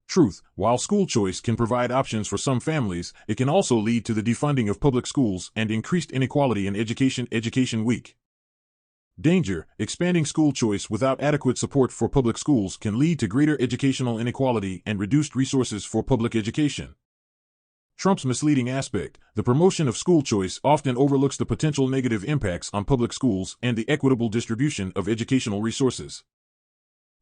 [SPEAKER 9] Truth, while school choice can provide options for some families, it can also lead to the defunding of public schools and increased inequality in education. Education Week. Danger, expanding school choice without adequate support for public schools can lead to greater educational inequality and reduced resources for public education. Trump's misleading aspect, the promotion of school choice often overlooks the potential negative impacts on public schools and the equitable distribution of educational resources.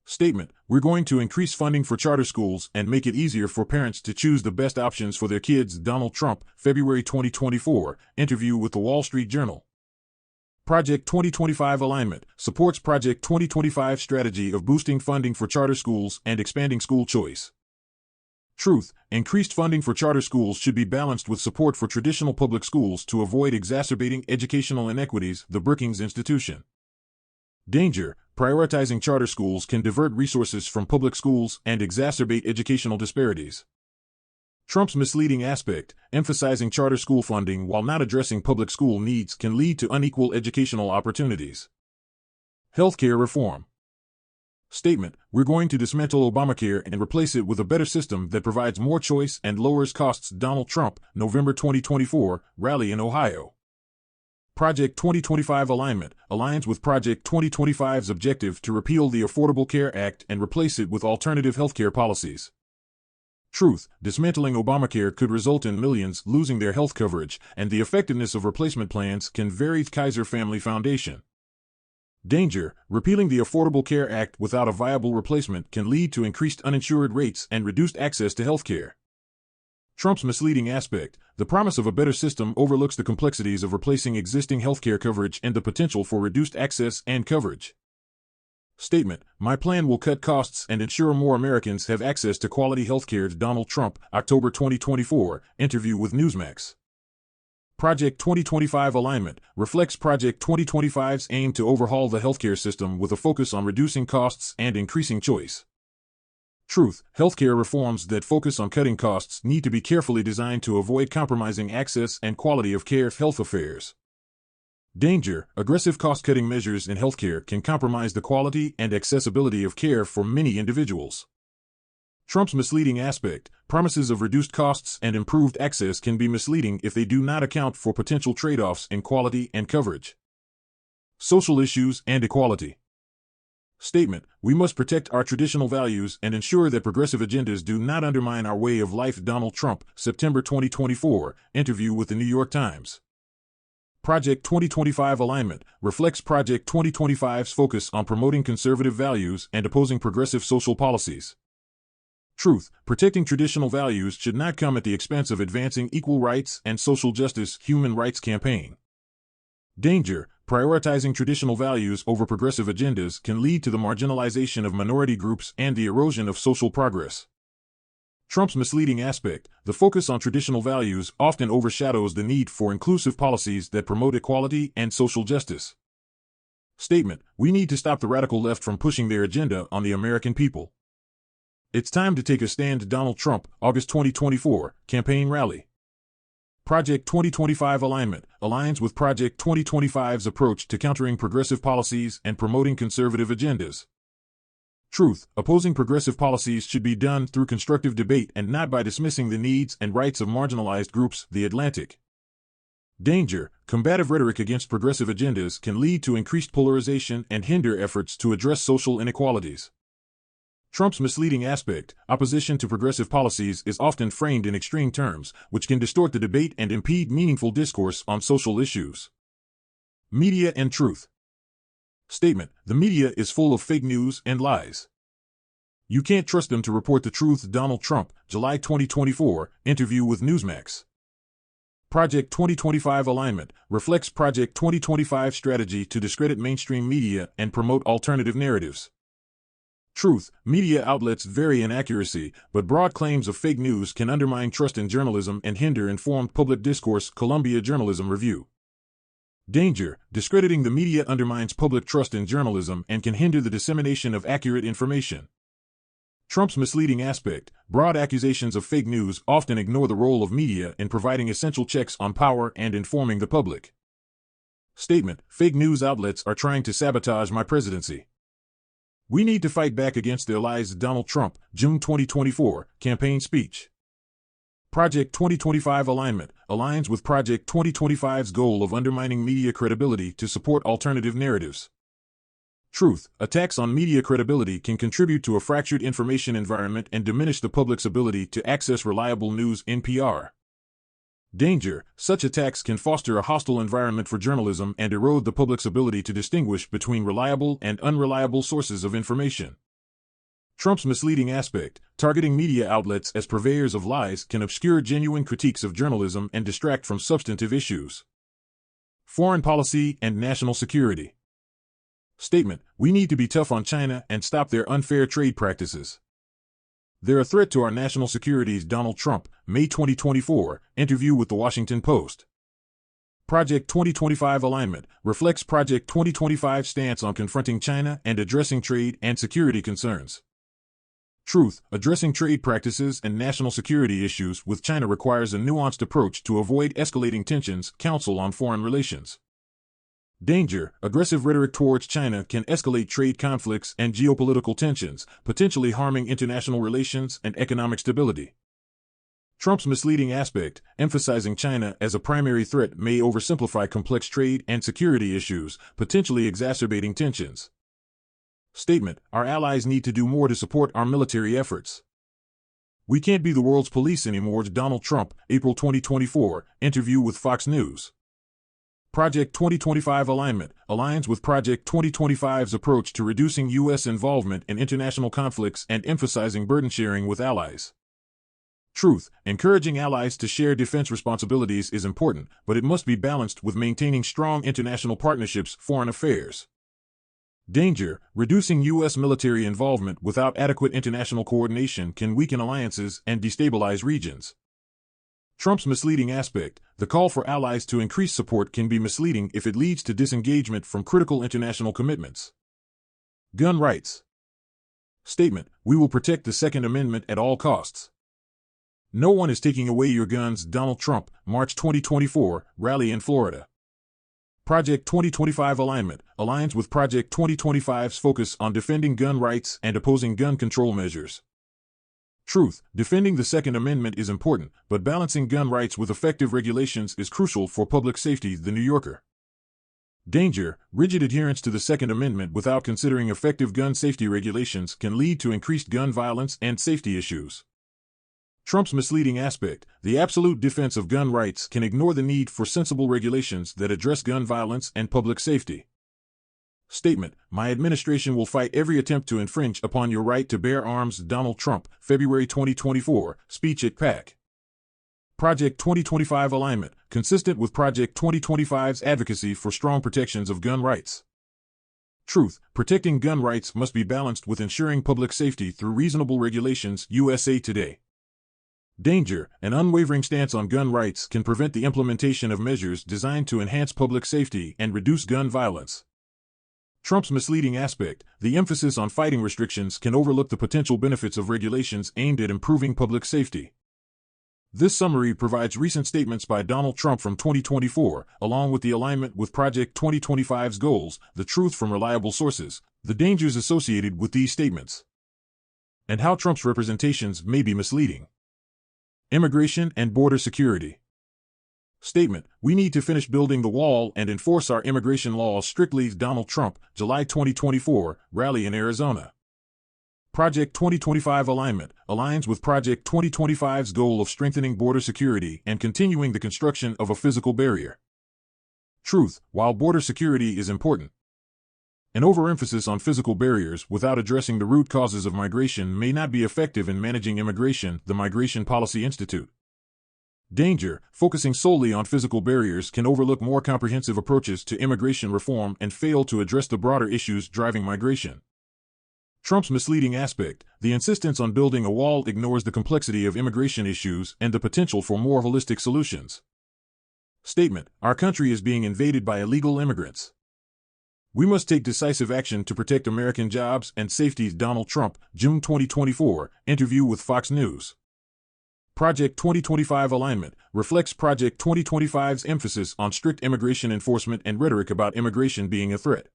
[SPEAKER 9] Statement, we're going to increase funding for charter schools and make it easier for parents to choose the best options for their kids. Donald Trump, February 2024, interview with the Wall Street Journal. Project 2025 alignment supports Project 2025 strategy of boosting funding for charter schools and expanding school choice. Truth, increased funding for charter schools should be balanced with support for traditional public schools to avoid exacerbating educational inequities. The Brookings Institution. Danger, prioritizing charter schools can divert resources from public schools and exacerbate educational disparities. Trump's misleading aspect, emphasizing charter school funding while not addressing public school needs, can lead to unequal educational opportunities. Healthcare reform. Statement, we're going to dismantle Obamacare and replace it with a better system that provides more choice and lowers costs. Donald Trump, November 2024, rally in Ohio. Project 2025 alignment aligns with Project 2025's objective to repeal the Affordable Care Act and replace it with alternative healthcare policies. Truth, dismantling Obamacare could result in millions losing their health coverage, and the effectiveness of replacement plans can vary. Kaiser Family Foundation. Danger, repealing the Affordable Care Act without a viable replacement can lead to increased uninsured rates and reduced access to health care. Trump's misleading aspect, the promise of a better system overlooks the complexities of replacing existing healthcare coverage and the potential for reduced access and coverage. Statement, my plan will cut costs and ensure more Americans have access to quality healthcare. Donald Trump, October 2024, interview with Newsmax. Project 2025 alignment reflects Project 2025's aim to overhaul the healthcare system with a focus on reducing costs and increasing choice. Truth, healthcare reforms that focus on cutting costs need to be carefully designed to avoid compromising access and quality of care. Health affairs. Danger, aggressive cost-cutting measures in healthcare can compromise the quality and accessibility of care for many individuals. Trump's misleading aspect, promises of reduced costs and improved access can be misleading if they do not account for potential trade-offs in quality and coverage. Social issues and equality. Statement, we must protect our traditional values and ensure that progressive agendas do not undermine our way of life. Donald Trump, September 2024, interview with the New York Times. Project 2025 alignment reflects Project 2025's focus on promoting conservative values and opposing progressive social policies. Truth, protecting traditional values should not come at the expense of advancing equal rights and social justice. Human Rights Campaign. Danger, prioritizing traditional values over progressive agendas can lead to the marginalization of minority groups and the erosion of social progress. Trump's misleading aspect, the focus on traditional values often overshadows the need for inclusive policies that promote equality and social justice. Statement, we need to stop the radical left from pushing their agenda on the American people. It's time to take a stand. Donald Trump, August 2024, campaign rally. Project 2025 alignment aligns with Project 2025's approach to countering progressive policies and promoting conservative agendas. Truth, opposing progressive policies should be done through constructive debate and not by dismissing the needs and rights of marginalized groups. The Atlantic. Danger, combative rhetoric against progressive agendas can lead to increased polarization and hinder efforts to address social inequalities. Trump's misleading aspect, opposition to progressive policies is often framed in extreme terms, which can distort the debate and impede meaningful discourse on social issues. Media and truth. Statement, the media is full of fake news and lies. You can't trust them to report the truth. Donald Trump, July 2024, interview with Newsmax. Project 2025 alignment reflects Project 2025 strategy to discredit mainstream media and promote alternative narratives. Truth, media outlets vary in accuracy, but broad claims of fake news can undermine trust in journalism and hinder informed public discourse. Columbia Journalism Review. Danger, discrediting the media undermines public trust in journalism and can hinder the dissemination of accurate information. Trump's misleading aspect. Broad accusations of fake news often ignore the role of media in providing essential checks on power and informing the public. Statement: fake news outlets are trying to sabotage my presidency. We need to fight back against their lies. Donald Trump, June 2024, campaign speech. Project 2025 alignment aligns with Project 2025's goal of undermining media credibility to support alternative narratives. Truth: attacks on media credibility can contribute to a fractured information environment and diminish the public's ability to access reliable news. NPR. Danger: such attacks can foster a hostile environment for journalism and erode the public's ability to distinguish between reliable and unreliable sources of information. Trump's misleading aspect. Targeting media outlets as purveyors of lies can obscure genuine critiques of journalism and distract from substantive issues. Foreign policy and national security. Statement: we need to be tough on China and stop their unfair trade practices. They're a threat to our national security. Donald Trump, May 2024, interview with the Washington Post. Project 2025 alignment reflects Project 2025's stance on confronting China and addressing trade and security concerns. Truth: addressing trade practices and national security issues with China requires a nuanced approach to avoid escalating tensions. Council on Foreign Relations. Danger: aggressive rhetoric towards China can escalate trade conflicts and geopolitical tensions, potentially harming international relations and economic stability. Trump's misleading aspect, emphasizing China as a primary threat, may oversimplify complex trade and security issues, potentially exacerbating tensions. Statement: our allies need to do more to support our military efforts. We can't be the world's police anymore. Donald Trump, April 2024, interview with Fox News. Project 2025 alignment aligns with Project 2025's approach to reducing U.S. involvement in international conflicts and emphasizing burden sharing with allies. Truth: encouraging allies to share defense responsibilities is important, but it must be balanced with maintaining strong international partnerships. Foreign affairs. Danger: reducing U.S. military involvement without adequate international coordination can weaken alliances and destabilize regions. Trump's misleading aspect. The call for allies to increase support can be misleading if it leads to disengagement from critical international commitments. Gun rights. Statement: we will protect the Second Amendment at all costs. No one is taking away your guns. Donald Trump, March 2024, rally in Florida. Project 2025 alignment aligns with Project 2025's focus on defending gun rights and opposing gun control measures. Truth: defending the Second Amendment is important, but balancing gun rights with effective regulations is crucial for public safety. The New Yorker. Danger: rigid adherence to the Second Amendment without considering effective gun safety regulations can lead to increased gun violence and safety issues. Trump's misleading aspect. The absolute defense of gun rights can ignore the need for sensible regulations that address gun violence and public safety. Statement: my administration will fight every attempt to infringe upon your right to bear arms. Donald Trump, February 2024, speech at PAC. Project 2025 alignment, consistent with Project 2025's advocacy for strong protections of gun rights. Truth: protecting gun rights must be balanced with ensuring public safety through reasonable regulations. USA Today. Danger: an unwavering stance on gun rights can prevent the implementation of measures designed to enhance public safety and reduce gun violence. Trump's misleading aspect. The emphasis on fighting restrictions can overlook the potential benefits of regulations aimed at improving public safety. This summary provides recent statements by Donald Trump from 2024, along with the alignment with Project 2025's goals, the truth from reliable sources, the dangers associated with these statements, and how Trump's representations may be misleading. Immigration and border security. Statement: we need to finish building the wall and enforce our immigration laws strictly. Donald Trump, July 2024, rally in Arizona. Project 2025 alignment aligns with Project 2025's goal of strengthening border security and continuing the construction of a physical barrier. Truth: while border security is important, an overemphasis on physical barriers without addressing the root causes of migration may not be effective in managing immigration. The Migration Policy Institute. Danger: focusing solely on physical barriers can overlook more comprehensive approaches to immigration reform and fail to address the broader issues driving migration. Trump's misleading aspect. The insistence on building a wall ignores the complexity of immigration issues and the potential for more holistic solutions. Statement: our country is being invaded by illegal immigrants. We must take decisive action to protect American jobs and safety. Donald Trump, June 2024, interview with Fox News. Project 2025 alignment reflects Project 2025's emphasis on strict immigration enforcement and rhetoric about immigration being a threat.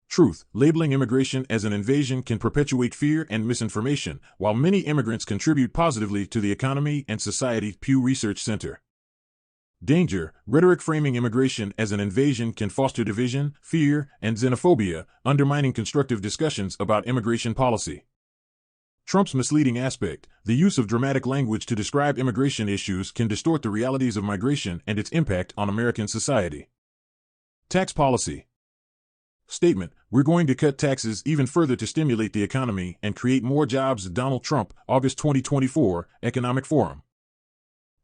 [SPEAKER 9] Truth, labeling immigration as an invasion can perpetuate fear and misinformation, while many immigrants contribute positively to the economy and society. Pew Research Center. Danger, rhetoric framing immigration as an invasion can foster division, fear, and xenophobia, undermining constructive discussions about immigration policy. Trump's misleading aspect, the use of dramatic language to describe immigration issues can distort the realities of migration and its impact on American society. Tax policy. Statement, we're going to cut taxes even further to stimulate the economy and create more jobs. Donald Trump, August 2024, Economic Forum.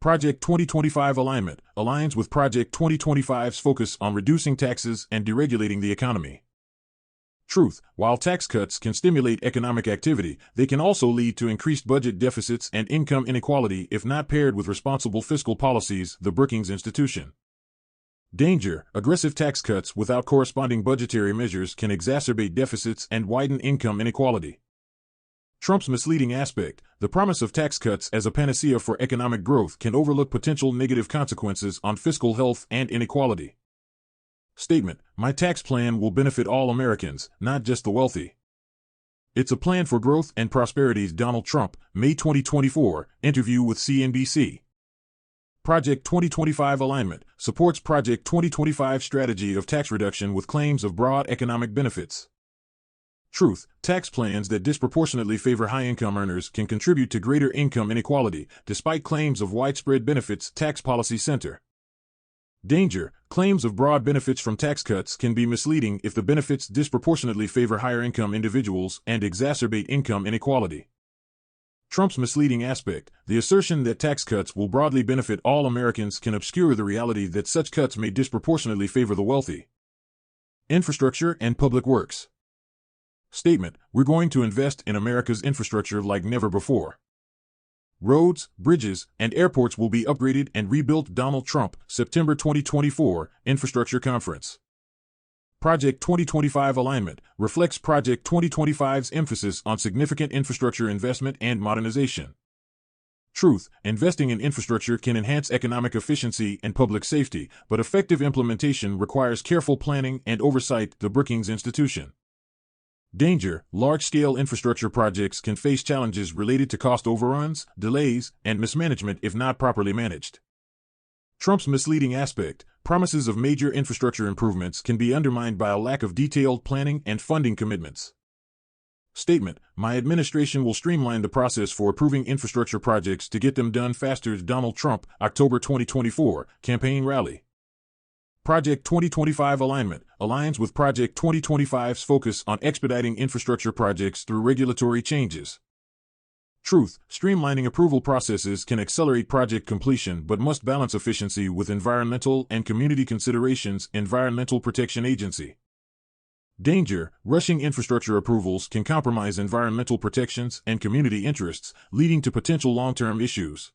[SPEAKER 9] Project 2025 alignment aligns with Project 2025's focus on reducing taxes and deregulating the economy. Truth, while tax cuts can stimulate economic activity, they can also lead to increased budget deficits and income inequality if not paired with responsible fiscal policies. The Brookings Institution. Danger, aggressive tax cuts without corresponding budgetary measures can exacerbate deficits and widen income inequality. Trump's misleading aspect, the promise of tax cuts as a panacea for economic growth can overlook potential negative consequences on fiscal health and inequality. Statement, my tax plan will benefit all Americans, not just the wealthy. It's a plan for growth and prosperity. Donald Trump, May 2024, interview with CNBC. Project 2025 alignment supports Project 2025 strategy of tax reduction with claims of broad economic benefits. Truth, tax plans that disproportionately favor high-income earners can contribute to greater income inequality, despite claims of widespread benefits. Tax Policy Center. Danger, claims of broad benefits from tax cuts can be misleading if the benefits disproportionately favor higher-income individuals and exacerbate income inequality. Trump's misleading aspect, the assertion that tax cuts will broadly benefit all Americans can obscure the reality that such cuts may disproportionately favor the wealthy. Infrastructure and public works. Statement, we're going to invest in America's infrastructure like never before. Roads, bridges, and airports will be upgraded and rebuilt. Donald Trump, September 2024, Infrastructure Conference. Project 2025 alignment reflects Project 2025's emphasis on significant infrastructure investment and modernization. Truth, investing in infrastructure can enhance economic efficiency and public safety, but effective implementation requires careful planning and oversight. The Brookings Institution. Danger, large-scale infrastructure projects can face challenges related to cost overruns, delays, and mismanagement if not properly managed. Trump's misleading aspect, promises of major infrastructure improvements can be undermined by a lack of detailed planning and funding commitments. Statement, my administration will streamline the process for approving infrastructure projects to get them done faster. Donald Trump, October 2024, campaign rally. Project 2025 alignment aligns with Project 2025's focus on expediting infrastructure projects through regulatory changes. Truth, streamlining approval processes can accelerate project completion but must balance efficiency with environmental and community considerations. Environmental Protection Agency. Danger, rushing infrastructure approvals can compromise environmental protections and community interests, leading to potential long-term issues.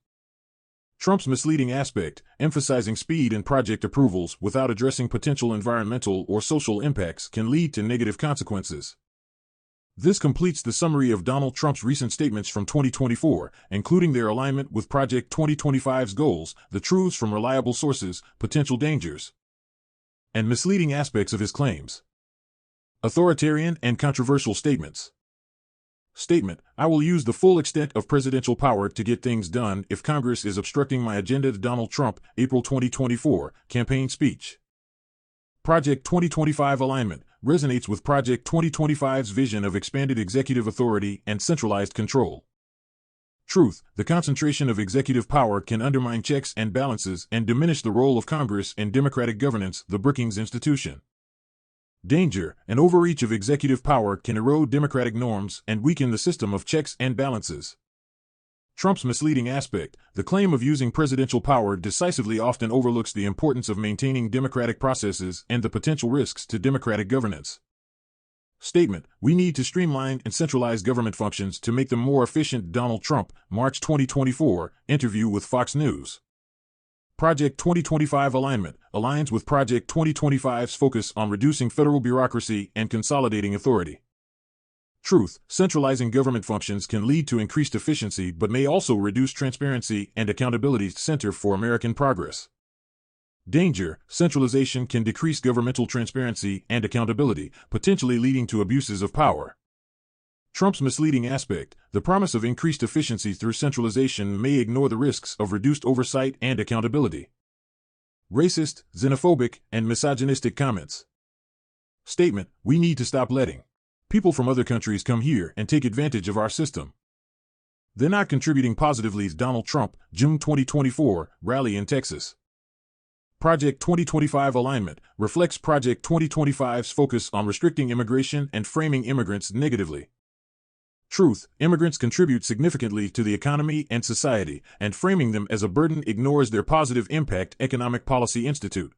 [SPEAKER 9] Trump's misleading aspect, emphasizing speed in project approvals without addressing potential environmental or social impacts, can lead to negative consequences. This completes the summary of Donald Trump's recent statements from 2024, including their alignment with Project 2025's goals, the truths from reliable sources, potential dangers, and misleading aspects of his claims. Authoritarian and controversial statements. Statement, I will use the full extent of presidential power to get things done if Congress is obstructing my agenda. Donald Trump, April 2024, campaign speech. Project 2025 alignment resonates with Project 2025's vision of expanded executive authority and centralized control. Truth, the concentration of executive power can undermine checks and balances and diminish the role of Congress in democratic governance. The Brookings Institution. Danger, an overreach of executive power can erode democratic norms and weaken the system of checks and balances. Trump's misleading aspect, the claim of using presidential power decisively often overlooks the importance of maintaining democratic processes and the potential risks to democratic governance. Statement, we need to streamline and centralize government functions to make them more efficient. Donald Trump, March 2024, interview with Fox News. Project 2025 alignment aligns with Project 2025's focus on reducing federal bureaucracy and consolidating authority. Truth, centralizing government functions can lead to increased efficiency but may also reduce transparency and accountability. Center for American Progress. Danger, centralization can decrease governmental transparency and accountability, potentially leading to abuses of power. Trump's misleading aspect, the promise of increased efficiency through centralization may ignore the risks of reduced oversight and accountability. Racist, xenophobic, and misogynistic comments. Statement, we need to stop letting people from other countries come here and take advantage of our system. They're not contributing positively. Donald Trump, June 2024, rally in Texas. Project 2025 alignment reflects Project 2025's focus on restricting immigration and framing immigrants negatively. Truth, immigrants contribute significantly to the economy and society, and framing them as a burden ignores their positive impact. Economic Policy Institute.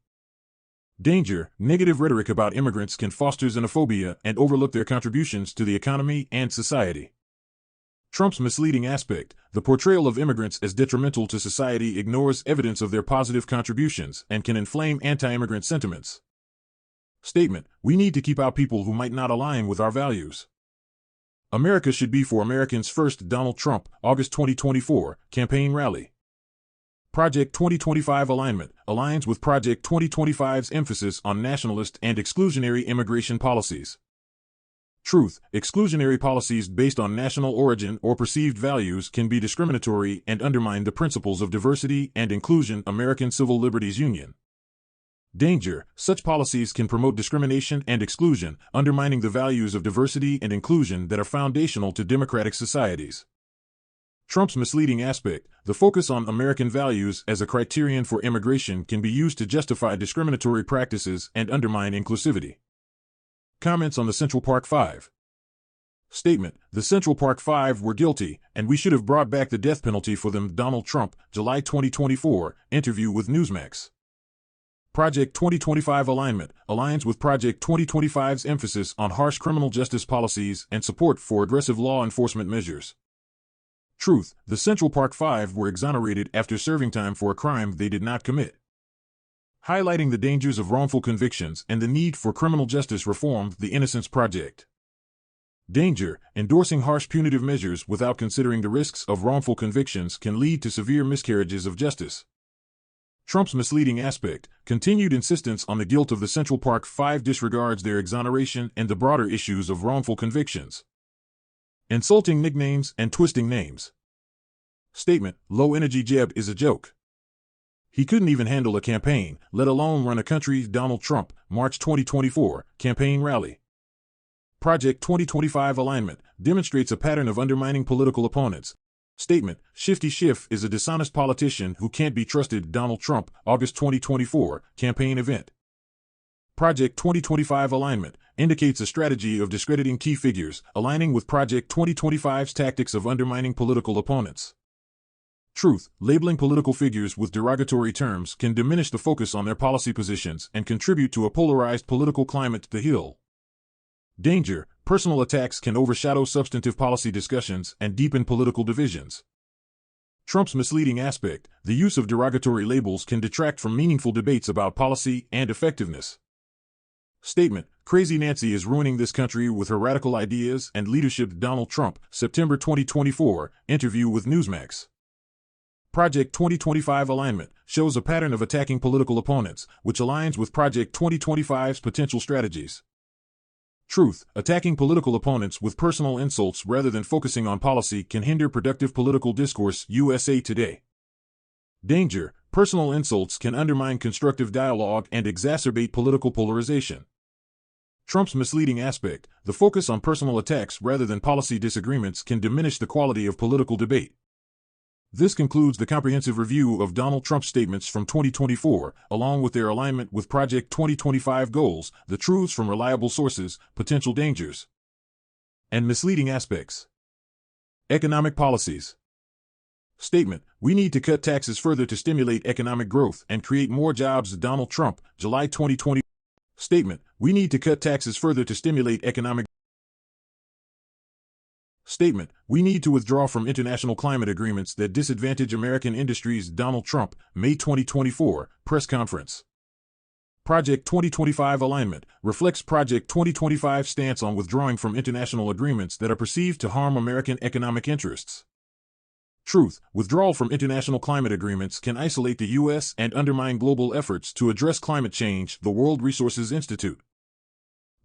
[SPEAKER 9] Danger, negative rhetoric about immigrants can foster xenophobia and overlook their contributions to the economy and society. Trump's misleading aspect, the portrayal of immigrants as detrimental to society ignores evidence of their positive contributions and can inflame anti-immigrant sentiments. Statement, we need to keep out people who might not align with our values. America should be for Americans first. Donald Trump, August 2024, campaign rally. Project 2025 alignment aligns with Project 2025's emphasis on nationalist and exclusionary immigration policies. Truth, exclusionary policies based on national origin or perceived values can be discriminatory and undermine the principles of diversity and inclusion. American Civil Liberties Union. Danger, such policies can promote discrimination and exclusion, undermining the values of diversity and inclusion that are foundational to democratic societies. Trump's misleading aspect, the focus on American values as a criterion for immigration can be used to justify discriminatory practices and undermine inclusivity. Comments on the Central Park Five. Statement, the Central Park Five were guilty, and we should have brought back the death penalty for them. Donald Trump, July 2024, interview with Newsmax. Project 2025 alignment aligns with Project 2025's emphasis on harsh criminal justice policies and support for aggressive law enforcement measures. Truth, the Central Park Five were exonerated after serving time for a crime they did not commit. Highlighting the dangers of wrongful convictions and the need for criminal justice reform. The Innocence Project. Danger, endorsing harsh punitive measures without considering the risks of wrongful convictions can lead to severe miscarriages of justice. Trump's misleading aspect, continued insistence on the guilt of the Central Park Five disregards their exoneration and the broader issues of wrongful convictions. Insulting nicknames and twisting names. Statement, low-energy Jeb is a joke. He couldn't even handle a campaign, let alone run a country. Donald Trump, March 2024, campaign rally. Project 2025 alignment demonstrates a pattern of undermining political opponents. Statement, Shifty Schiff is a dishonest politician who can't be trusted. Donald Trump, August 2024, campaign event. Project 2025 alignment indicates a strategy of discrediting key figures, aligning with Project 2025's tactics of undermining political opponents. Truth, labeling political figures with derogatory terms can diminish the focus on their policy positions and contribute to a polarized political climate. The Hill. Danger, personal attacks can overshadow substantive policy discussions and deepen political divisions. Trump's misleading aspect, the use of derogatory labels can detract from meaningful debates about policy and effectiveness. Statement, Crazy Nancy is ruining this country with her radical ideas and leadership. Donald Trump, September 2024, interview with Newsmax. Project 2025 alignment shows a pattern of attacking political opponents, which aligns with Project 2025's potential strategies. Truth, attacking political opponents with personal insults rather than focusing on policy can hinder productive political discourse. USA Today. Danger, personal insults can undermine constructive dialogue and exacerbate political polarization. Trump's misleading aspect, the focus on personal attacks rather than policy disagreements can diminish the quality of political debate. This concludes the comprehensive review of Donald Trump's statements from 2024, along with their alignment with Project 2025 goals, the truths from reliable sources, potential dangers, and misleading aspects. Economic policies. Statement, we need to cut taxes further to stimulate economic growth and create more jobs. Donald Trump, July 2020. Statement, we need to cut taxes further to stimulate economic Statement: We need to withdraw from international climate agreements that disadvantage American industries. Donald Trump, May 2024, press conference. Project 2025 alignment reflects Project 2025 stance on withdrawing from international agreements that are perceived to harm American economic interests. Truth: Withdrawal from international climate agreements can isolate the U.S. and undermine global efforts to address climate change. The World Resources Institute.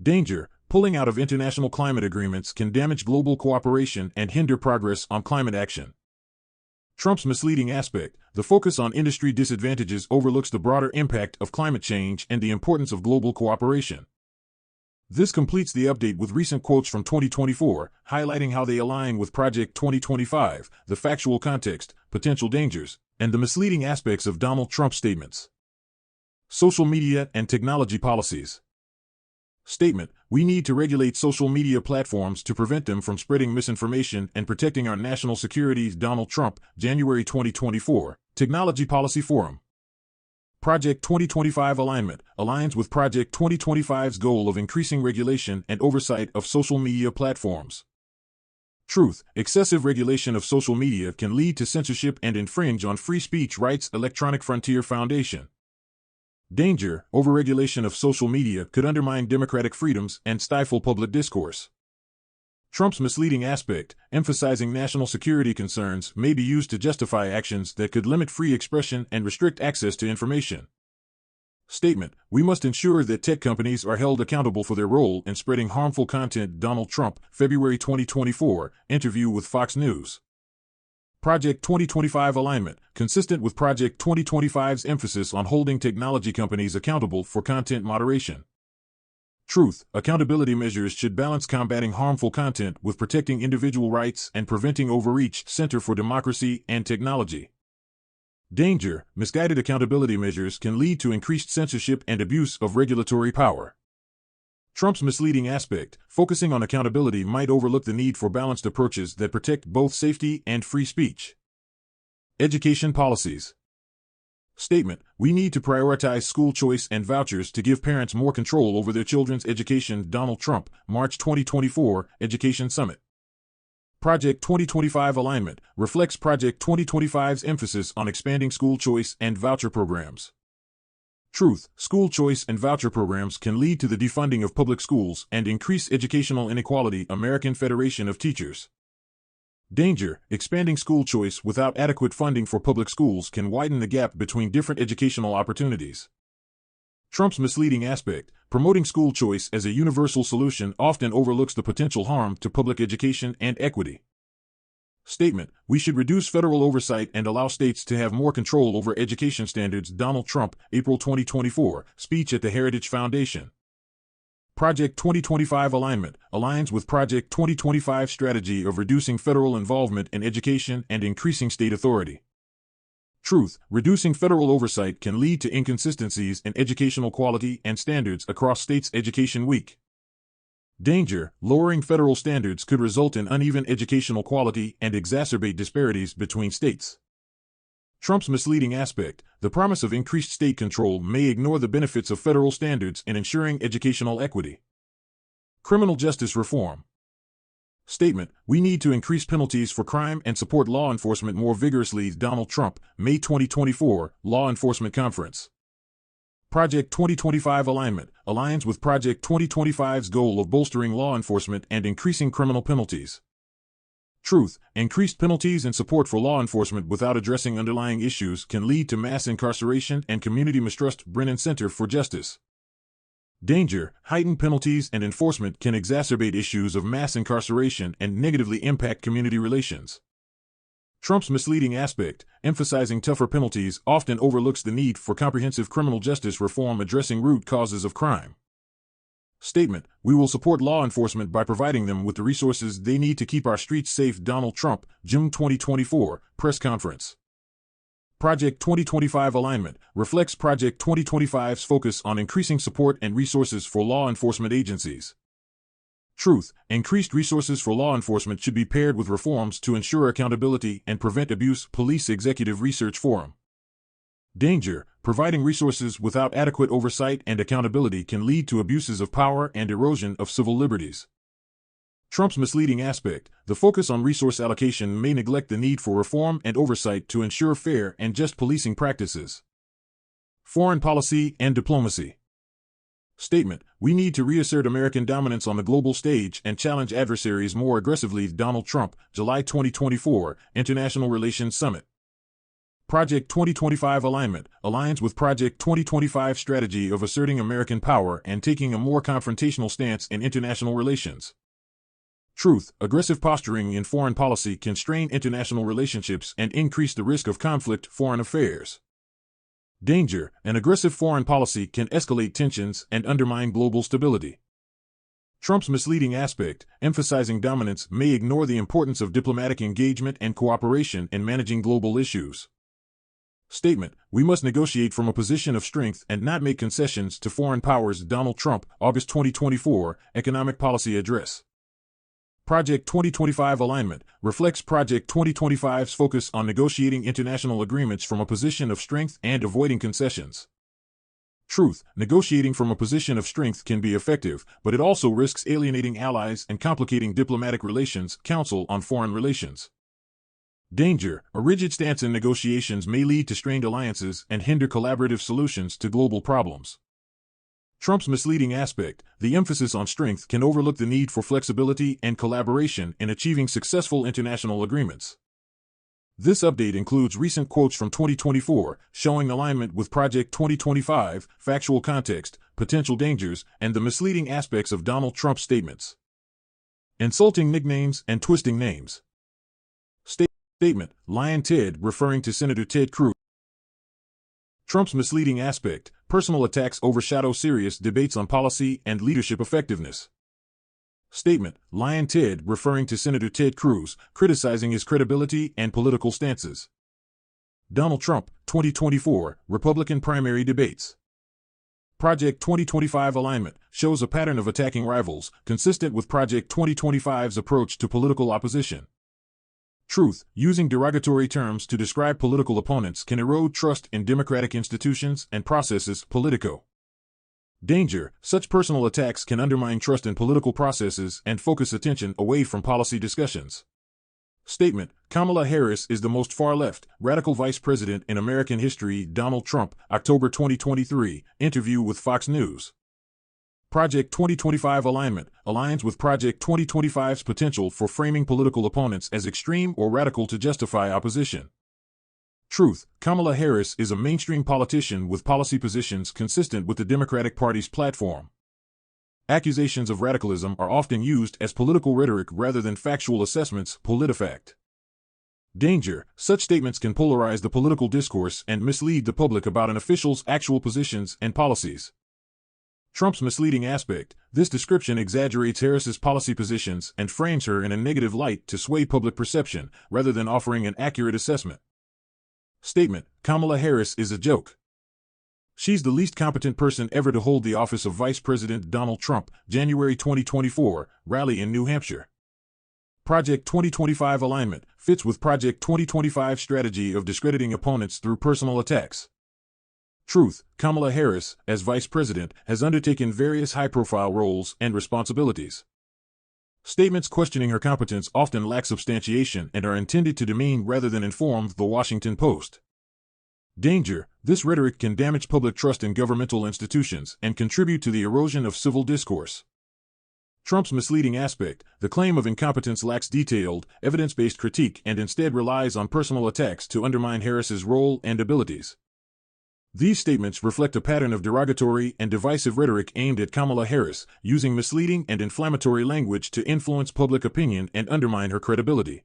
[SPEAKER 9] Danger: Pulling out of international climate agreements can damage global cooperation and hinder progress on climate action. Trump's misleading aspect: The focus on industry disadvantages overlooks the broader impact of climate change and the importance of global cooperation. This completes the update with recent quotes from 2024, highlighting how they align with Project 2025, the factual context, potential dangers, and the misleading aspects of Donald Trump's statements. Social media and technology policies. Statement: We need to regulate social media platforms to prevent them from spreading misinformation and protecting our national security. Donald Trump, January 2024, Technology Policy Forum. Project 2025 alignment aligns with Project 2025's goal of increasing regulation and oversight of social media platforms. Truth: Excessive regulation of social media can lead to censorship and infringe on free speech rights. Electronic Frontier Foundation. Danger: Overregulation of social media could undermine democratic freedoms and stifle public discourse. Trump's misleading aspect, emphasizing national security concerns, may be used to justify actions that could limit free expression and restrict access to information. Statement: We must ensure that tech companies are held accountable for their role in spreading harmful content. Donald Trump, February 2024, interview with Fox News. Project 2025 alignment, consistent with Project 2025's emphasis on holding technology companies accountable for content moderation. Truth: Accountability measures should balance combating harmful content with protecting individual rights and preventing overreach. Center for Democracy and Technology. Danger: Misguided accountability measures can lead to increased censorship and abuse of regulatory power. Trump's misleading aspect, focusing on accountability, might overlook the need for balanced approaches that protect both safety and free speech. Education policies. Statement: We need to prioritize school choice and vouchers to give parents more control over their children's education. Donald Trump, March 2024, Education Summit. Project 2025 alignment reflects Project 2025's emphasis on expanding school choice and voucher programs. Truth: School choice and voucher programs can lead to the defunding of public schools and increase educational inequality. American Federation of Teachers. Danger: Expanding school choice without adequate funding for public schools can widen the gap between different educational opportunities. Trump's misleading aspect, promoting school choice as a universal solution, often overlooks the potential harm to public education and equity. Statement: We should reduce federal oversight and allow states to have more control over education standards. Donald Trump, April 2024, speech at the Heritage Foundation. Project 2025 alignment aligns with Project 2025's strategy of reducing federal involvement in education and increasing state authority. Truth: Reducing federal oversight can lead to inconsistencies in educational quality and standards across states. Education Week. Danger: Lowering federal standards could result in uneven educational quality and exacerbate disparities between states. Trump's misleading aspect, the promise of increased state control, may ignore the benefits of federal standards in ensuring educational equity. Criminal justice reform. Statement: We need to increase penalties for crime and support law enforcement more vigorously. Donald Trump, May 2024, Law Enforcement Conference. Project 2025 alignment aligns with Project 2025's goal of bolstering law enforcement and increasing criminal penalties. Truth: Increased penalties and support for law enforcement without addressing underlying issues can lead to mass incarceration and community mistrust. Brennan Center for Justice. Danger: Heightened penalties and enforcement can exacerbate issues of mass incarceration and negatively impact community relations. Trump's misleading aspect, emphasizing tougher penalties, often overlooks the need for comprehensive criminal justice reform addressing root causes of crime. Statement: We will support law enforcement by providing them with the resources they need to keep our streets safe. Donald Trump, June 2024, press conference. Project 2025 alignment reflects Project 2025's focus on increasing support and resources for law enforcement agencies. Truth: Increased resources for law enforcement should be paired with reforms to ensure accountability and prevent abuse. Police Executive Research Forum. Danger: Providing resources without adequate oversight and accountability can lead to abuses of power and erosion of civil liberties. Trump's misleading aspect: the focus on resource allocation may neglect the need for reform and oversight to ensure fair and just policing practices. Foreign policy and diplomacy. Statement: we need to reassert American dominance on the global stage and challenge adversaries more aggressively. Donald Trump, July 2024, International Relations Summit. Project 2025 alignment aligns with Project 2025 strategy of asserting American power and taking a more confrontational stance in international relations. Truth: aggressive posturing in foreign policy can strain international relationships and increase the risk of conflict. Foreign affairs. Danger: an aggressive foreign policy can escalate tensions and undermine global stability. Trump's misleading aspect: emphasizing dominance may ignore the importance of diplomatic engagement and cooperation in managing global issues. Statement: we must negotiate from a position of strength and not make concessions to foreign powers. Donald Trump, August 2024, Economic Policy Address. Project 2025 alignment reflects Project 2025's focus on negotiating international agreements from a position of strength and avoiding concessions. Truth: negotiating from a position of strength can be effective, but it also risks alienating allies and complicating diplomatic relations. Council on Foreign Relations. Danger: a rigid stance in negotiations may lead to strained alliances and hinder collaborative solutions to global problems. Trump's misleading aspect: the emphasis on strength can overlook the need for flexibility and collaboration in achieving successful international agreements. This update includes recent quotes from 2024, showing alignment with Project 2025, factual context, potential dangers, and the misleading aspects of Donald Trump's statements. Insulting nicknames and twisting names. Statement: Lion Ted, referring to Senator Ted Cruz. Trump's misleading aspect: personal attacks overshadow serious debates on policy and leadership effectiveness. Statement: Lion Ted, referring to Senator Ted Cruz, criticizing his credibility and political stances. Donald Trump, 2024, Republican primary debates. Project 2025 alignment shows a pattern of attacking rivals, consistent with Project 2025's approach to political opposition. Truth: using derogatory terms to describe political opponents can erode trust in democratic institutions and processes. Politico. Danger: such personal attacks can undermine trust in political processes and focus attention away from policy discussions. Statement: Kamala Harris is the most far-left, radical vice president in American history. Donald Trump, October 2023, interview with Fox News. Project 2025 alignment aligns with Project 2025's potential for framing political opponents as extreme or radical to justify opposition. Truth: Kamala Harris is a mainstream politician with policy positions consistent with the Democratic Party's platform. Accusations of radicalism are often used as political rhetoric rather than factual assessments. PolitiFact. Danger: such statements can polarize the political discourse and mislead the public about an official's actual positions and policies. Trump's misleading aspect: this description exaggerates Harris's policy positions and frames her in a negative light to sway public perception, rather than offering an accurate assessment. Statement: Kamala Harris is a joke. She's the least competent person ever to hold the office of Vice President. Donald Trump, January 2024, rally in New Hampshire. Project 2025 alignment fits with Project 2025 strategy of discrediting opponents through personal attacks. Truth: Kamala Harris, as Vice President, has undertaken various high-profile roles and responsibilities. Statements questioning her competence often lack substantiation and are intended to demean rather than inform. The Washington Post. Danger: this rhetoric can damage public trust in governmental institutions and contribute to the erosion of civil discourse. Trump's misleading aspect: the claim of incompetence lacks detailed, evidence-based critique and instead relies on personal attacks to undermine Harris's role and abilities. These statements reflect a pattern of derogatory and divisive rhetoric aimed at Kamala Harris, using misleading and inflammatory language to influence public opinion and undermine her credibility.